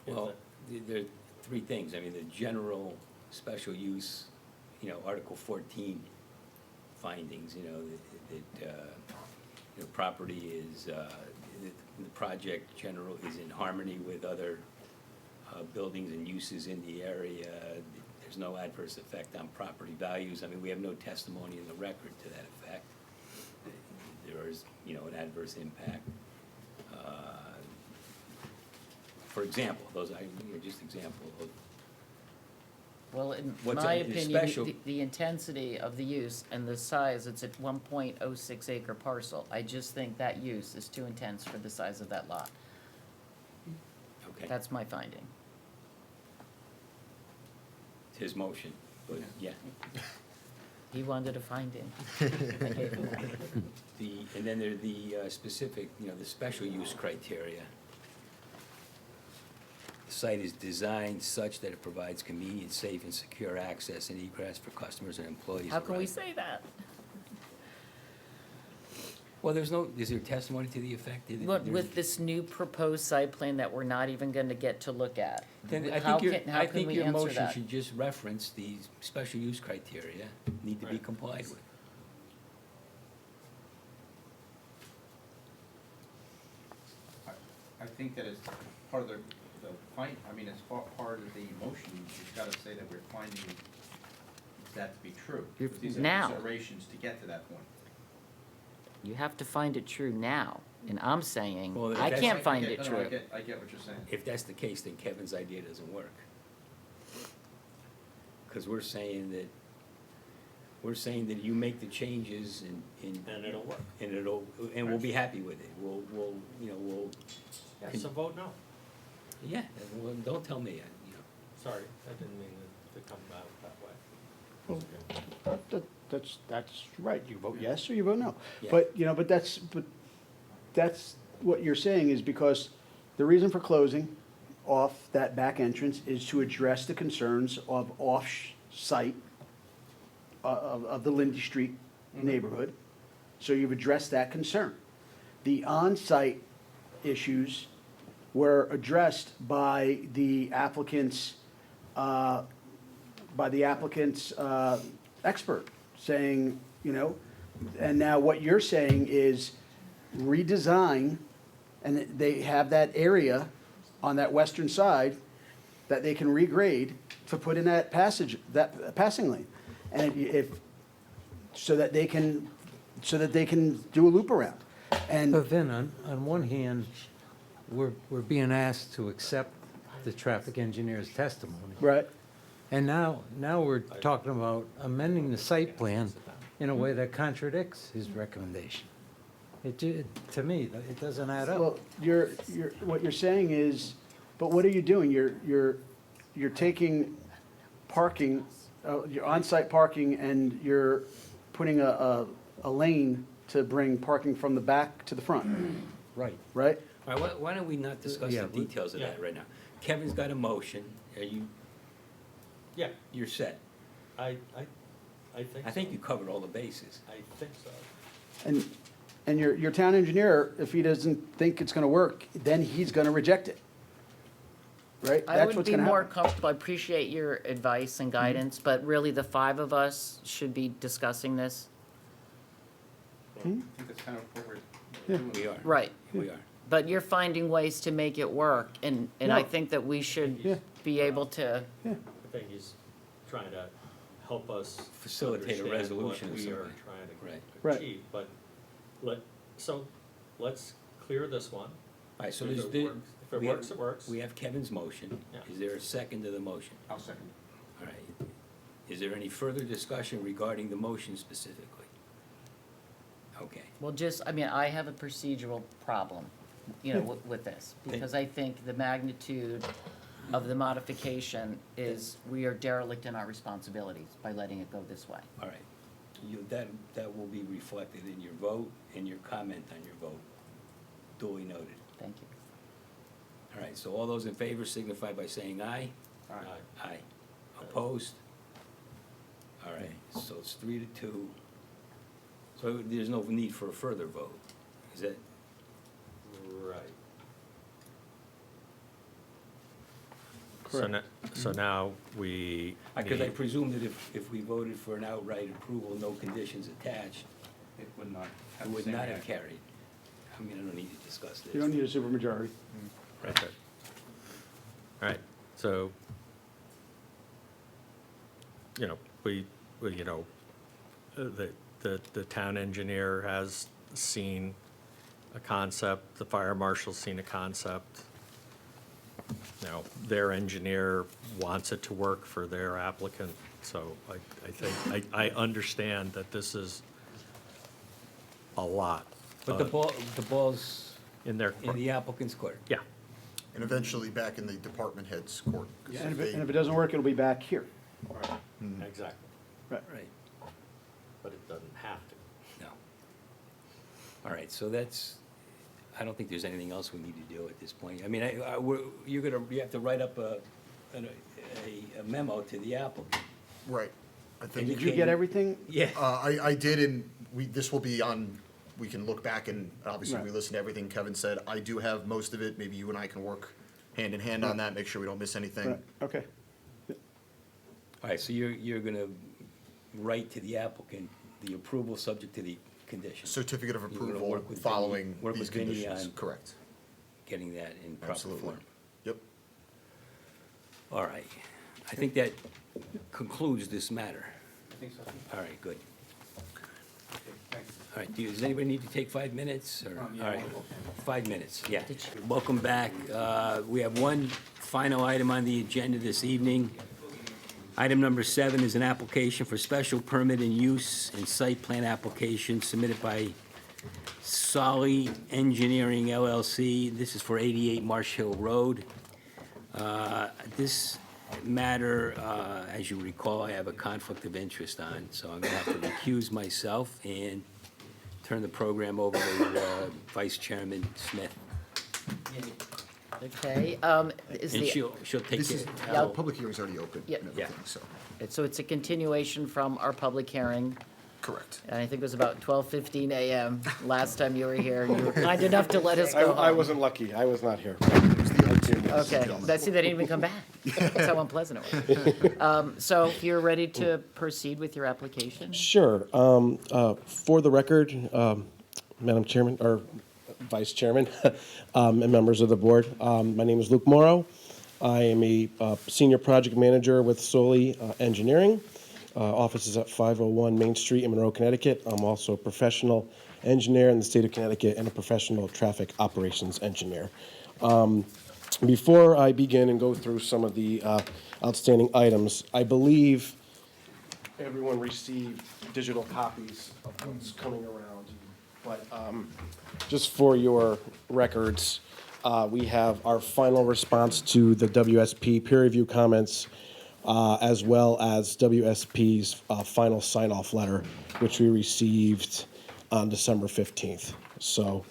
Well, there are three things. I mean, the general special use, Article 14 findings, the property is, the project general is in harmony with other buildings and uses in the area. There's no adverse effect on property values. I mean, we have no testimony in the record to that effect. There is, an adverse impact. For example, those are, just example of,
Well, in
What's
my
a
opinion,
special-
the intensity of the use and the size, it's at 1.06 acre parcel. I just think that use is too intense for the size of that lot.
okay,
That's my finding.
his motion. but, yeah.
He wanted to find in. I gave him one.
And then there are the specific, the special use criteria. The site is designed such that it provides convenient, safe, and secure access and egress for customers and employees.
How can we
right?
say that?
Well, is there testimony to the effect?
What, with this new proposed site plan that we're not even gonna get to look at?
Then I
How
think
can we
your
answer
motion
that?
should just reference the special use criteria need to be
Right.
complied with.
I think that it's part of the fight, I mean, it's part of the motion, you've got to say that we're finding that to be true. These are
Now.
considerations to get to that point.
You have to find it true now, and I'm saying,
Well, if
I
that's-
can't
I
find
get-
it
no,
true.
I get what you're saying.
If that's the case, then Kevin's idea doesn't work. Because we're saying that you make the changes
And it'll work.
and we'll be happy with it. We'll.
So vote no.
Yeah, well, don't tell me,
Sorry, I didn't mean to come out that way.
That's right, you vote yes or you vote no.
Yeah.
But that's what you're saying is because the reason for closing off that back entrance is to address the concerns of off-site, of the Lindy Street neighborhood. So you've addressed that concern. The on-site issues were addressed by the applicant's, expert, saying, and now what you're saying is redesign, and they have that area on that western side that they can regrade to put in that passing lane. And so that they can do a loop around. And
But then, on one hand, we're being asked to accept the traffic engineer's testimony.
right,
And now we're talking about amending the site plan in a way that contradicts his recommendation. To me, it doesn't add up.
well, what you're saying is, but what are you doing? You're taking parking, your on-site parking, and you're putting a lane to bring parking from the back to the front,
Right.
right?
All right, why don't we not discuss
Yeah,
the details of that
yeah.
right now? Kevin's got a motion,
Yeah,
you're set.
I think so.
I think you covered all the bases.
I think so.
And your town engineer, if he doesn't think it's gonna work, then he's gonna reject it. Right?
I
That's
would
what's
be
gonna
more
happen.
comfortable, I appreciate your advice and guidance, but really the five of us should be discussing this.
I think that's kind of what we're doing.
We are.
Right.
We are.
But you're finding ways to make it work, and I
No.
think that we should
Yeah.
be able to,
I think he's trying to help us
Facilitate a
understand
resolution of
what we
some
are
kind.
trying to
Right.
achieve, but let's clear this one.
All right, so
If
there's,
it works- if it
we have-
works, it works.
We have Kevin's motion.
Yeah.
Is there a second to the motion?
I'll second.
All right. Is there any further discussion regarding the motion specifically? Okay.
well, I have a procedural problem, with this, because I think the magnitude of the modification is, we are derelict in our responsibilities by letting it go this way.
All right. That will be reflected in your vote and your comment on your vote. Duly noted.
Thank you.
All right, so all those in favor signify by saying aye.
Aye.
Aye. Opposed? All right, so it's 3-2. So there's no need for a further vote. Is that,
Right. So now we
because I
need,
presume that if we voted for an outright approval, no conditions attached,
It would not
it
have the
would
same
not have
reaction.
carried. I mean, I don't need to discuss this.
You don't need a supermajority.
right. All right, so, the town engineer has seen a concept, the fire marshal's seen a concept. Now, their engineer wants it to work for their applicant, so I think, I understand that this is a lot.
But the ball's
In their
in
court.
the applicant's court.
Yeah,
And eventually back in the department head's court. 'cause
And
they-
if it doesn't work, it'll be back here.
Exactly,
Right,
but it doesn't have to.
no. All right, so that's, I don't think there's anything else we need to do at this point. I mean, you have to write up a memo to the applicant.
Right. I think.
Did you get
everything?
Yeah.
I did, and this will be on, we can look back and obviously we listened to everything Kevin said. I do have most of it. Maybe you and I can work hand in hand on that, make sure we don't miss anything.
Okay.
All right, so you're gonna write to the applicant the approval subject to the conditions.
Certificate of
You're gonna
approval
work with
following
Vinnie- work
these
with Vinnie
conditions.
on
Correct.
Getting that in proper
Absolutely.
form.
Yep.
All right, I think that concludes this matter.
I think so.
All right, good. All right, does anybody need to take 5 minutes, or, all right, 5 minutes, yeah. Welcome back. We have one final item on the agenda this evening. Item number 7 is an application for special permit and use and site plan application submitted by Solly Engineering LLC. This is for 88 Marsh Hill Road. This matter, as you recall, I have a conflict of interest on, so I'm gonna have to recuse myself and turn the program over to Vice Chairman Smith.
Okay, is
And
the,
she'll take
This is,
it.
the public hearing's already open
Yep.
and everything, so,
so it's a continuation from our public hearing,
correct.
and I think it was about 12:15 a.m. last time you were here. You were kind enough to let us go
I
home.
wasn't lucky. I was not here.
Okay, that's, see, they didn't even come back. That's how unpleasant it was. So if you're ready to proceed with your application?
Sure. For the record, Madam Chairman, or Vice Chairman, and members of the board, my name is Luke Morrow. I am a senior project manager with Solely Engineering. Office is at 501 Main Street in Monroe, Connecticut. I'm also a professional engineer in the state of Connecticut and a professional traffic operations engineer. Before I begin and go through some of the outstanding items, I believe everyone received digital copies of what's coming around. But just for your records, we have our final response to the WSP peer review comments, as well as WSP's final sign-off letter, which we received on December 15th. So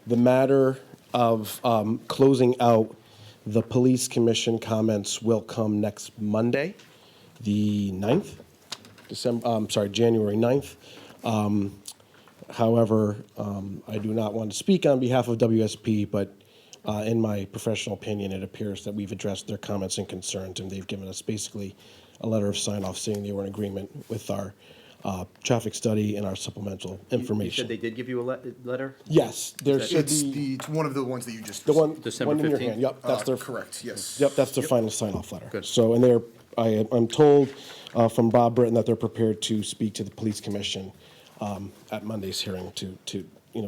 the matter of closing out the police commission comments will come next Monday, the 9th, January 9th. However, I do not want to speak on behalf of WSP, but in my professional opinion, it appears that we've addressed their comments and concerns, and they've given us basically a letter of sign-off saying they were in agreement with our traffic study and our supplemental
You
information.
said they did give you a letter?
Yes, there should
It's
be,
it's one of the ones that you just.
the one
December
in your
15th?
hand, yep, that's their.
Correct, yes.
Yep, that's their final sign-off letter.
Good.
So, and they're, I'm told from Bob Britton that they're prepared to speak to the police commission at Monday's hearing to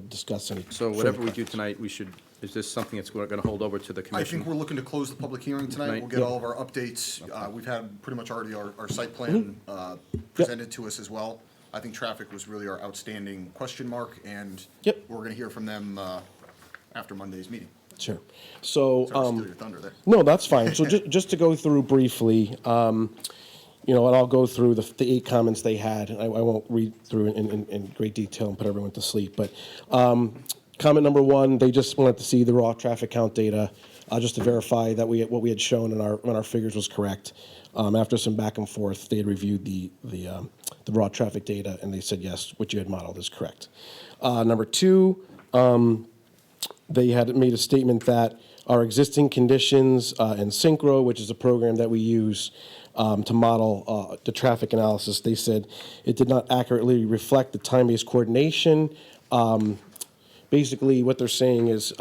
discuss any.
So whatever we
further
do tonight, is this something that's going to hold over to the
I
commission?
think we're looking to close the public hearing tonight.
Tonight?
We'll get
Yeah.
all of our updates. We've had pretty much already our site plan presented to us as well. I think traffic was really our outstanding question mark, and
Yep.
we're gonna hear from them after Monday's meeting.
Sure. So,
Sorry to steal your thunder there.
no, that's fine. So just to go through briefly, and I'll go through the 8 comments they had. I won't read through in great detail and put everyone to sleep. But comment number 1, they just wanted to see the raw traffic count data, just to verify that what we had shown in our figures was correct. After some back and forth, they had reviewed the raw traffic data, and they said, yes, what you had modeled is correct. Number 2, they had made a statement that our existing conditions in Synchro, which is a program that we use to model the traffic analysis, they said it did not accurately reflect the time-based coordination. Basically, what they're saying is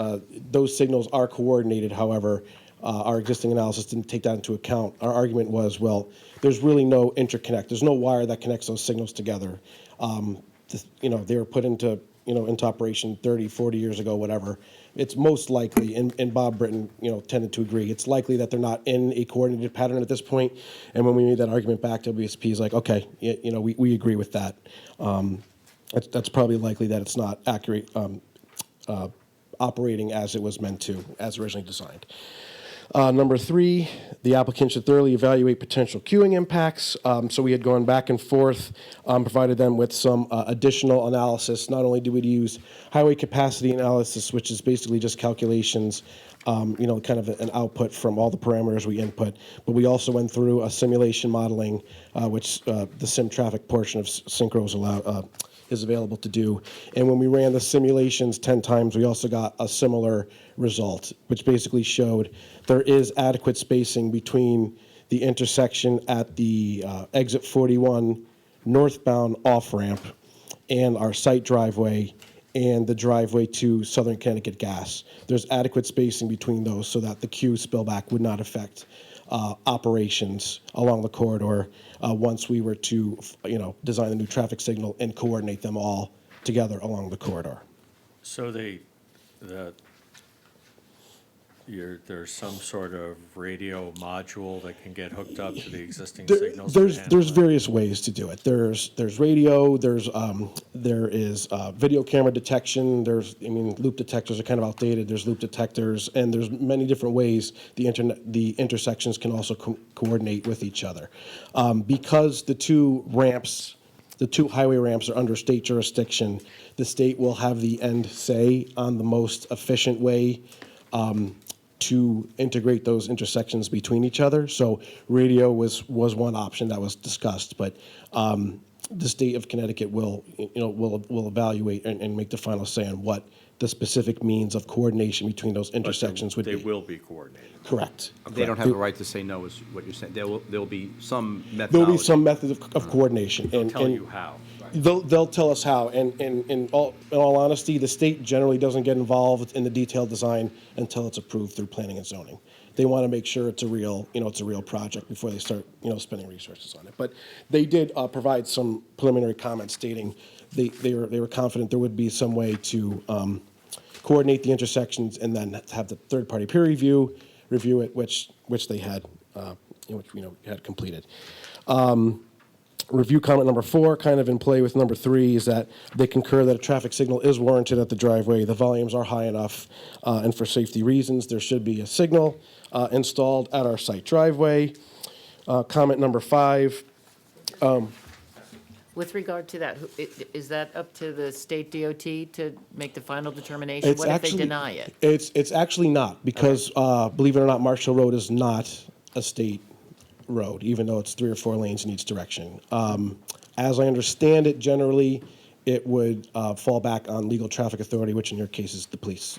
those signals are coordinated, however, our existing analysis didn't take that into account. Our argument was, well, there's really no interconnect. There's no wire that connects those signals together. They were put into operation 30, 40 years ago, whatever. It's most likely, and Bob Britton, tended to agree, it's likely that they're not in a coordinated pattern at this point. And when we made that argument back, WSP is like, okay, we agree with that. That's probably likely that it's not accurate operating as it was meant to, as originally designed. Number 3, the applicant should thoroughly evaluate potential queuing impacts. So we had gone back and forth, provided them with some additional analysis. Not only do we use highway capacity analysis, which is basically just calculations, kind of an output from all the parameters we input, but we also went through a simulation modeling, which the sim traffic portion of Synchro is available to do. And when we ran the simulations 10 times, we also got a similar result, which basically showed there is adequate spacing between the intersection at the exit 41 northbound off-ramp and our site driveway and the driveway to Southern Connecticut Gas. There's adequate spacing between those so that the queue spillback would not affect operations along the corridor once we were to, design a new traffic signal and coordinate them all together along the corridor.
So there's some sort of radio module that can get hooked up to the existing signals?
There's various ways to do it. There's radio. There is video camera detection. Loop detectors are kind of outdated. There's loop detectors, and there's many different ways the intersections can also coordinate with each other. Because the two highway ramps are under state jurisdiction, the state will have the end say on the most efficient way to integrate those intersections between each other. So radio was one option that was discussed, but the state of Connecticut will evaluate and make the final say on what the specific means of coordination between those intersections would be.
They will be coordinated.
Correct.
They don't have the right to say no, is what you're saying. There'll be some methodology.
There'll be some method of coordination.
They'll tell you how.
They'll tell us how, and in all honesty, the state generally doesn't get involved in the detailed design until it's approved through planning and zoning. They want to make sure it's a real project before they start, spending resources on it. But they did provide some preliminary comments stating they were confident there would be some way to coordinate the intersections and then have the third-party peer review it, which they had, had completed. Review comment number 4, kind of in play with number 3, is that they concur that a traffic signal is warranted at the driveway. The volumes are high enough, and for safety reasons, there should be a signal installed at our site driveway. Comment number 5.
With regard to that, is that up to the state DOT to make the final determination? What if they deny it?
It's actually not, because believe it or not, Marshall Road is not a state road, even though it's 3 or 4 lanes in each direction. As I understand it, generally, it would fall back on legal traffic authority, which in your case is the police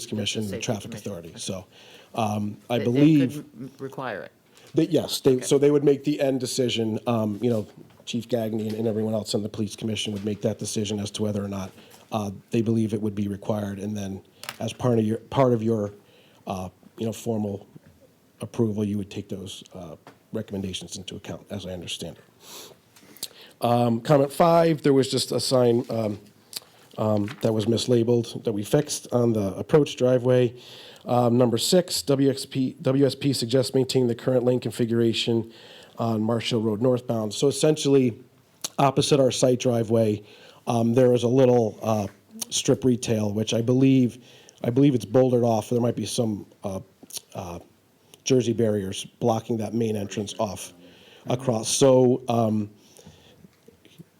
commission, and the traffic authority. So I believe
They could require it.
yes, so they would make the end decision. Chief Gagnon and everyone else on the police commission would make that decision as to whether or not they believe it would be required, and then as part of your formal approval, you would take those recommendations into account, as I understand it. Comment 5, there was just a sign that was mislabeled that we fixed on the approach driveway. Number 6, WSP suggests maintaining the current lane configuration on Marshall Road northbound. So essentially, opposite our site driveway, there is a little strip retail, which I believe it's bouldered off. There might be some Jersey barriers blocking that main entrance off across. So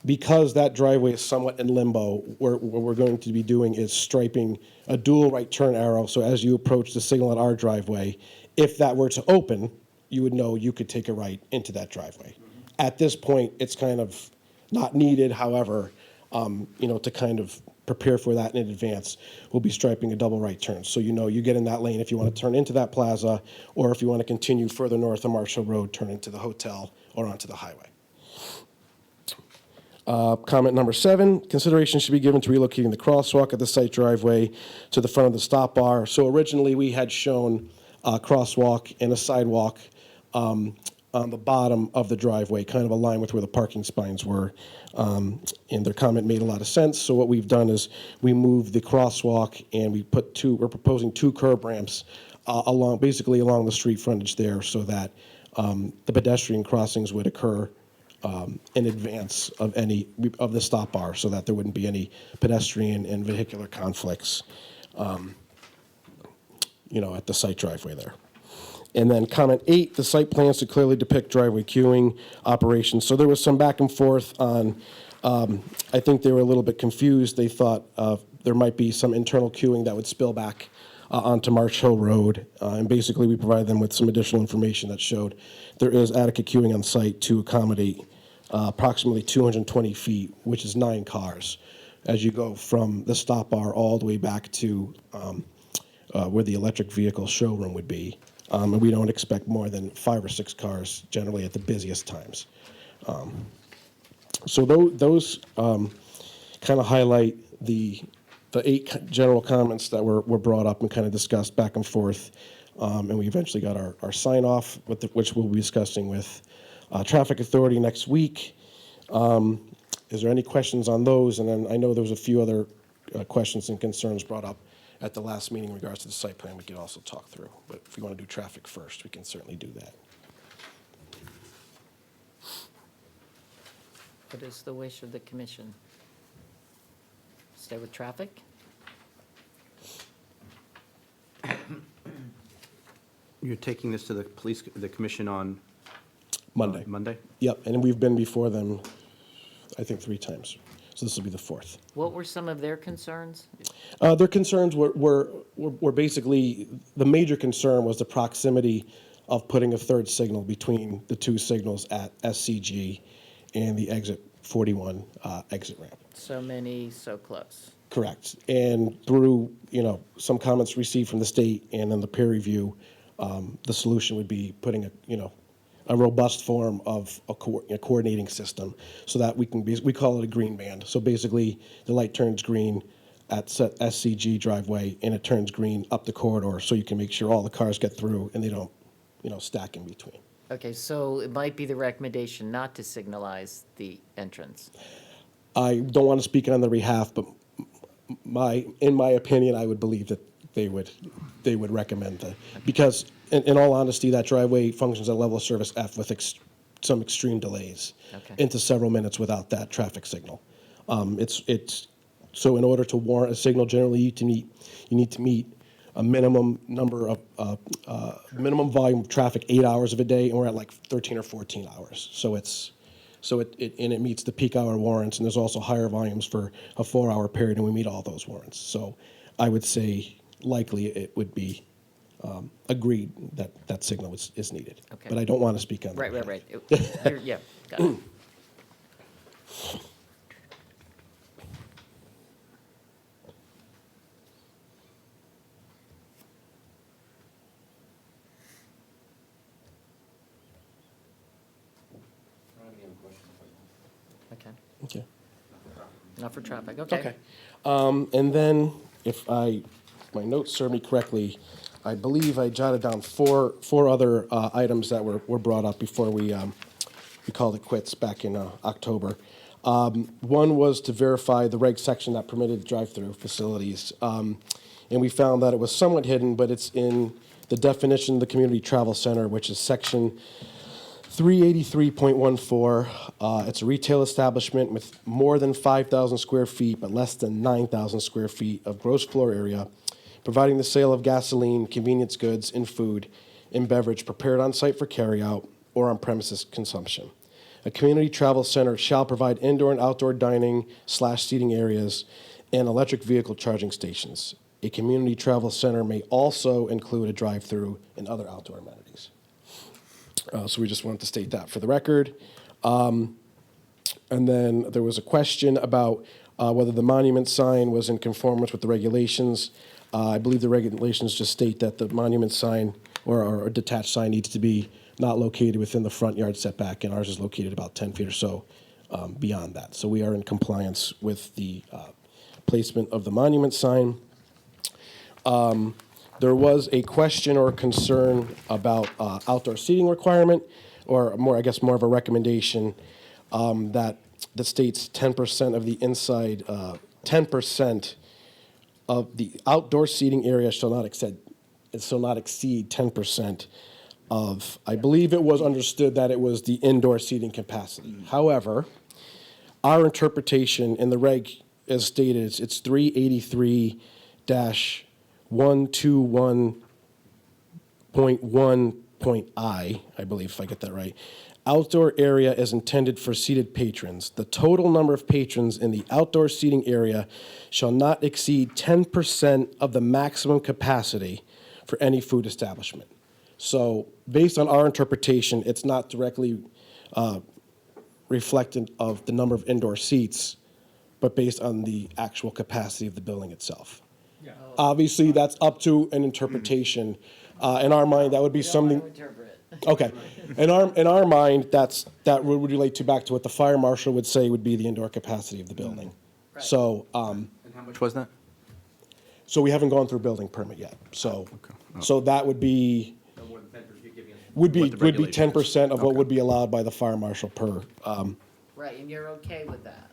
because that driveway is somewhat in limbo, what we're going to be doing is striping a dual right turn arrow. So as you approach the signal at our driveway, if that were to open, you would know you could take a right into that driveway. At this point, it's kind of not needed. However, to kind of prepare for that in advance, we'll be striping a double right turn. So you get in that lane if you want to turn into that plaza, or if you want to continue further north on Marshall Road, turn into the hotel or onto the highway. Comment number 7, consideration should be given to relocating the crosswalk at the site driveway to the front of the stop bar. So originally we had shown a crosswalk and a sidewalk on the bottom of the driveway, kind of aligned with where the parking spines were. And their comment made a lot of sense. So what we've done is we moved the crosswalk and we're proposing 2 curb ramps basically along the street frontage there, so that the pedestrian crossings would occur in advance of the stop bar, so that there wouldn't be any pedestrian and vehicular conflicts, at the site driveway there. And then comment 8, the site plans to clearly depict driveway queuing operations. So there was some back and forth on, I think they were a little bit confused. They thought there might be some internal queuing that would spill back onto Marsh Hill Road. And basically, we provided them with some additional information that showed there is adequate queuing on site to accommodate approximately 220 feet, which is 9 cars, as you go from the stop bar all the way back to where the electric vehicle showroom would be. And we don't expect more than 5 or 6 cars generally at the busiest times. So those kind of highlight the 8 general comments that were brought up and kind of discussed back and forth. And we eventually got our sign off, which we'll be discussing with Traffic Authority next week. Is there any questions on those? And then I know there was a few other questions and concerns brought up at the last meeting in regards to the site plan we could also talk through. But if you want to do traffic first, we can certainly do that.
What is the wish of the commission? Stay with traffic?
You're taking this to the commission on
Monday.
Monday?
Yep, and we've been before them, I think, 3 times. So this will be the 4th.
What were some of their concerns?
Their concerns were basically, the major concern was the proximity of putting a third signal between the 2 signals at SCG and the exit 41 exit ramp.
So many, so close.
Correct. And through, some comments received from the state and then the peer review, the solution would be putting a robust form of a coordinating system so that we call it a green band. So basically, the light turns green at SCG driveway and it turns green up the corridor so you can make sure all the cars get through and they don't, stack in between.
Okay, so it might be the recommendation not to signalize the entrance.
I don't want to speak on their behalf, but in my opinion, I would believe that they would recommend that. Because in all honesty, that driveway functions at level of service F with some extreme delays into several minutes without that traffic signal. So in order to warrant a signal, generally you need to meet a minimum number of minimum volume of traffic 8 hours of a day, and we're at like 13 or 14 hours. So it meets the peak hour warrants, and there's also higher volumes for a 4-hour period, and we meet all those warrants. So I would say likely it would be agreed that signal is needed.
Okay.
But I don't want to speak on that.
Right. Yeah, got it. Okay,
Okay.
not for traffic, okay.
Okay. And then, if my notes serve me correctly, I believe I jotted down four other items that were brought up before we called it quits back in October. One was to verify the reg section that permitted drive-through facilities. And we found that it was somewhat hidden, but it's in the definition of the community travel center, which is section 383.14. It's a retail establishment with more than 5,000 square feet, but less than 9,000 square feet of gross floor area, providing the sale of gasoline, convenience goods, and food and beverage prepared on site for carryout or on premises consumption. A community travel center shall provide indoor and outdoor dining/seating areas and electric vehicle charging stations. A community travel center may also include a drive-through and other outdoor amenities. So we just wanted to state that for the record. And then there was a question about whether the monument sign was in conformance with the regulations. I believe the regulations just state that the monument sign or a detached sign needs to be not located within the front yard setback, and ours is located about 10 feet or so beyond that. So we are in compliance with the placement of the monument sign. There was a question or concern about outdoor seating requirement, or more of a recommendation that states 10% of the inside, 10% of the outdoor seating area shall not exceed 10% of, I believe it was understood that it was the indoor seating capacity. However, our interpretation in the reg as stated, it's 383-121 .1.I believe, if I get that right. Outdoor area is intended for seated patrons. The total number of patrons in the outdoor seating area shall not exceed 10% of the maximum capacity for any food establishment. So based on our interpretation, it's not directly reflective of the number of indoor seats, but based on the actual capacity of the building itself. Obviously, that's up to an interpretation. In our mind, that would be
We don't
something.
want to interpret.
Okay. In our mind, that would relate to back to what the fire marshal would say would be the indoor capacity of the building.
Right.
So,
And how much was that?
so we haven't gone through building permit yet. So, so that would be,
No more than 10%, you're giving us.
would be
what the regulation is.
10% of what
Okay.
would be allowed by the fire marshal per,
Right, and you're okay with that?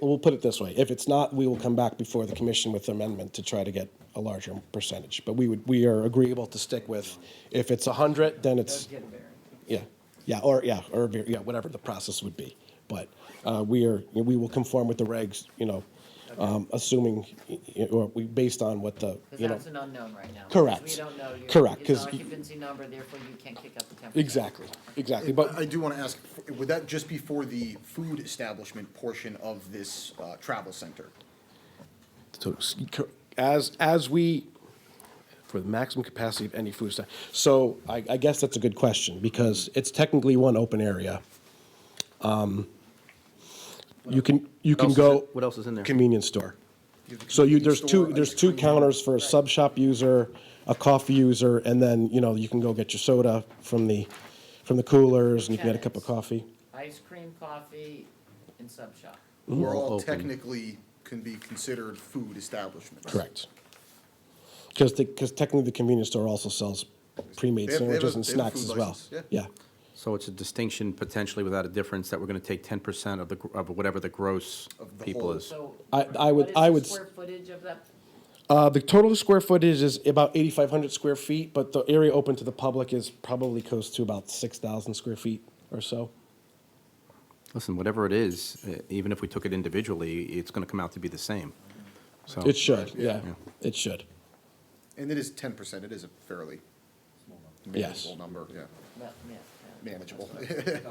we'll put it this way, if it's not, we will come back before the commission with amendment to try to get a larger percentage. But we are agreeable to stick with, if it's 100, then it's,
Don't get a variance.
or whatever the process would be. But we will conform with the regs, assuming, or based on what the,
Because that's an unknown right now.
Correct.
We don't know
Correct,
his
'cause
occupancy number, therefore you can't kick up the temperature.
exactly.
But
But
I do want to ask, would that just be for the food establishment portion of this travel center?
so, as we, for the maximum capacity of any food establishment. So I guess that's a good question, because it's technically one open area. You can go.
What else is in there?
Convenience store. So there's two counters for a sub shop user, a coffee user, and then, you can go get your soda from the coolers, and you can get a cup of coffee.
Ice cream, coffee, and sub shop.
We're all
Open.
technically can be considered food establishments.
Correct. Because technically the convenience store also sells pre-made
They have a-
sandwiches and
they have a
snacks
food
as well.
license,
Yeah,
So it's a distinction potentially without a difference that we're going to take 10% of whatever the gross
Of the
people
whole.
is.
So.
I would-
What is
would
the
s-
square footage of that?
the total square footage is about 8,500 square feet, but the area open to the public is probably close to about 6,000 square feet or so.
Listen, whatever it is, even if we took it individually, it's going to come out to be the same. So
It should, yeah,
Yeah.
it should.
And it is 10%, it is a fairly
Yes.
manageable number, yeah,
Yeah, yeah.
manageable.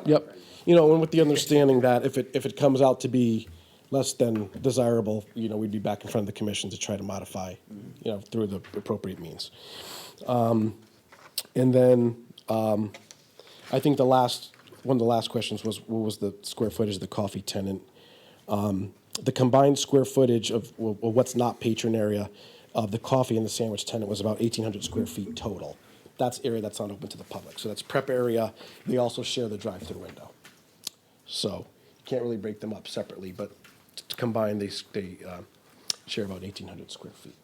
Yep. And with the understanding that if it comes out to be less than desirable, we'd be back in front of the commission to try to modify, through the appropriate means. And then, I think one of the last questions was, what was the square footage of the coffee tenant? The combined square footage of what's not patron area of the coffee and the sandwich tenant was about 1,800 square feet total. That's area that's not open to the public. So that's prep area. They also share the drive-through window. So you can't really break them up separately, but combined, they share about 1,800 square feet.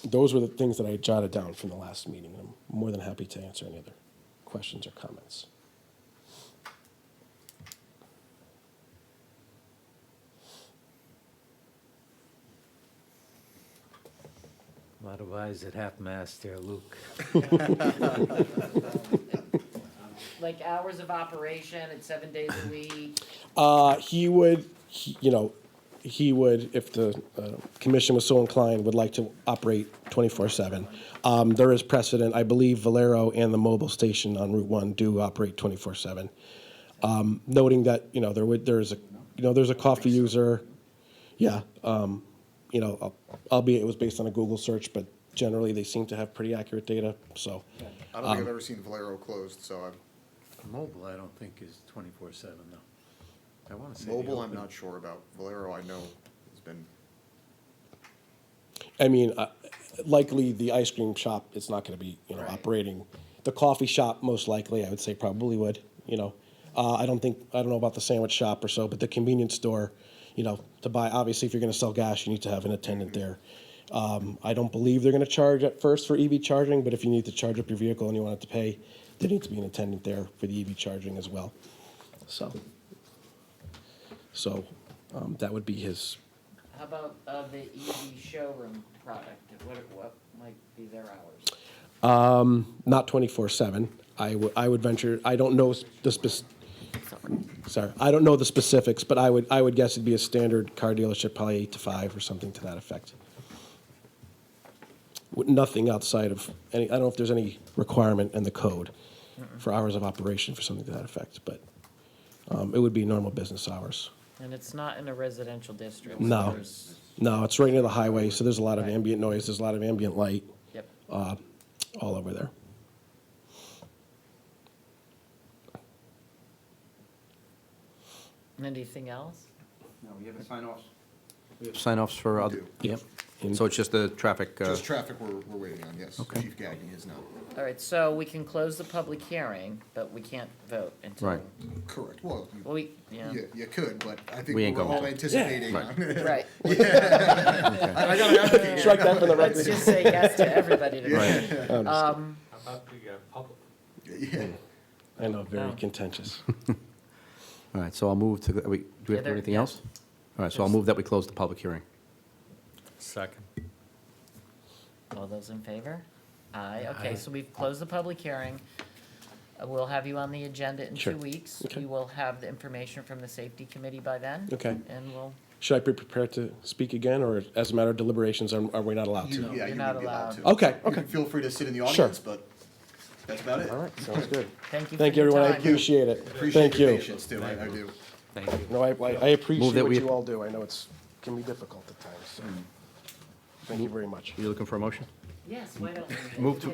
Those were the things that I jotted down from the last meeting. I'm more than happy to answer any other questions or comments.
A lot of eyes at half-mast there, Luke.
Like hours of operation at 7 days a week?
He would, if the commission was so inclined, would like to operate 24/7. There is precedent. I believe Valero and the mobile station on Route 1 do operate 24/7. Noting that, there's a coffee user. Yeah, albeit it was based on a Google search, but generally they seem to have pretty accurate data, so.
I don't think I've ever seen Valero closed, so
Mobile, I don't think is 24/7, though. I want to say.
mobile, I'm not sure about. Valero, I know, has been,
I mean, likely the ice cream shop is not going to be, operating. The coffee shop, most likely, I would say probably would, I don't know about the sandwich shop or so, but the convenience store, to buy, obviously, if you're going to sell gas, you need to have an attendant there. I don't believe they're going to charge at first for EV charging, but if you need to charge up your vehicle and you want it to pay, there needs to be an attendant there for the EV charging as well. So that would be his.
How about the EV showroom product? What might be their hours?
Not 24/7. I would venture, I don't know I don't know the specifics, but I would guess it'd be a standard car dealership, probably 8 to 5 or something to that effect. Nothing outside of any, I don't know if there's any requirement in the code for hours of operation for something to that effect, but it would be normal business hours.
And it's not in a residential district. so
No,
there's-
no, it's right near the highway, so there's a lot of
Right.
ambient noise, there's a lot of ambient light
Yep.
all over there.
Anything else?
No, we have sign-offs. We have sign-offs for other,
do.
Yep. And
so it's just the traffic,
Just traffic we're waiting on, yes.
Okay.
Chief Gagnon is now.
All right, so we can close the public hearing, but we can't vote until.
Right.
Correct. Well,
Well, yeah.
you could, but I think
We ain't
we're
going
all
to.
anticipating.
Right.
on-
Right.
I gotta advocate.
Strike that from the
Let's
record.
just say yes to everybody to
Right.
go.
How about the public?
Yeah.
I know, very
No.
contentious.
all right, so I'll move to, do we have to do
Either-
anything
yeah.
else? All right, so I'll move that we close the public hearing.
Second.
All those in favor? Aye, okay,
Aye.
so we've closed the public hearing. We'll have you on the agenda in
Sure.
2 weeks.
Okay.
We will have the information from the safety committee by then.
Okay.
And we'll,
Should I be prepared to speak again, or as a matter of deliberations, are we not allowed
You-
to?
Yeah,
You're
you
not
would be allowed
allowed.
to.
Okay,
You
okay.
can feel free to sit in the
Sure.
audience, but that's about it.
All right, sounds good.
thank you for
Thank you,
your
everyone, I
time.
appreciate it.
Appreciate
Thank
your
you.
patience too, I do.
Thank you.
No, I appreciate
Move that
what
we-
you all do. I know can be difficult at times, so thank you very much.
You looking for a motion?
Yes, why don't we?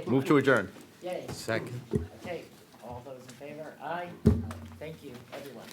Move to adjourn.
Yay.
Second.
Okay, all those in favor? Aye. Thank you, everyone.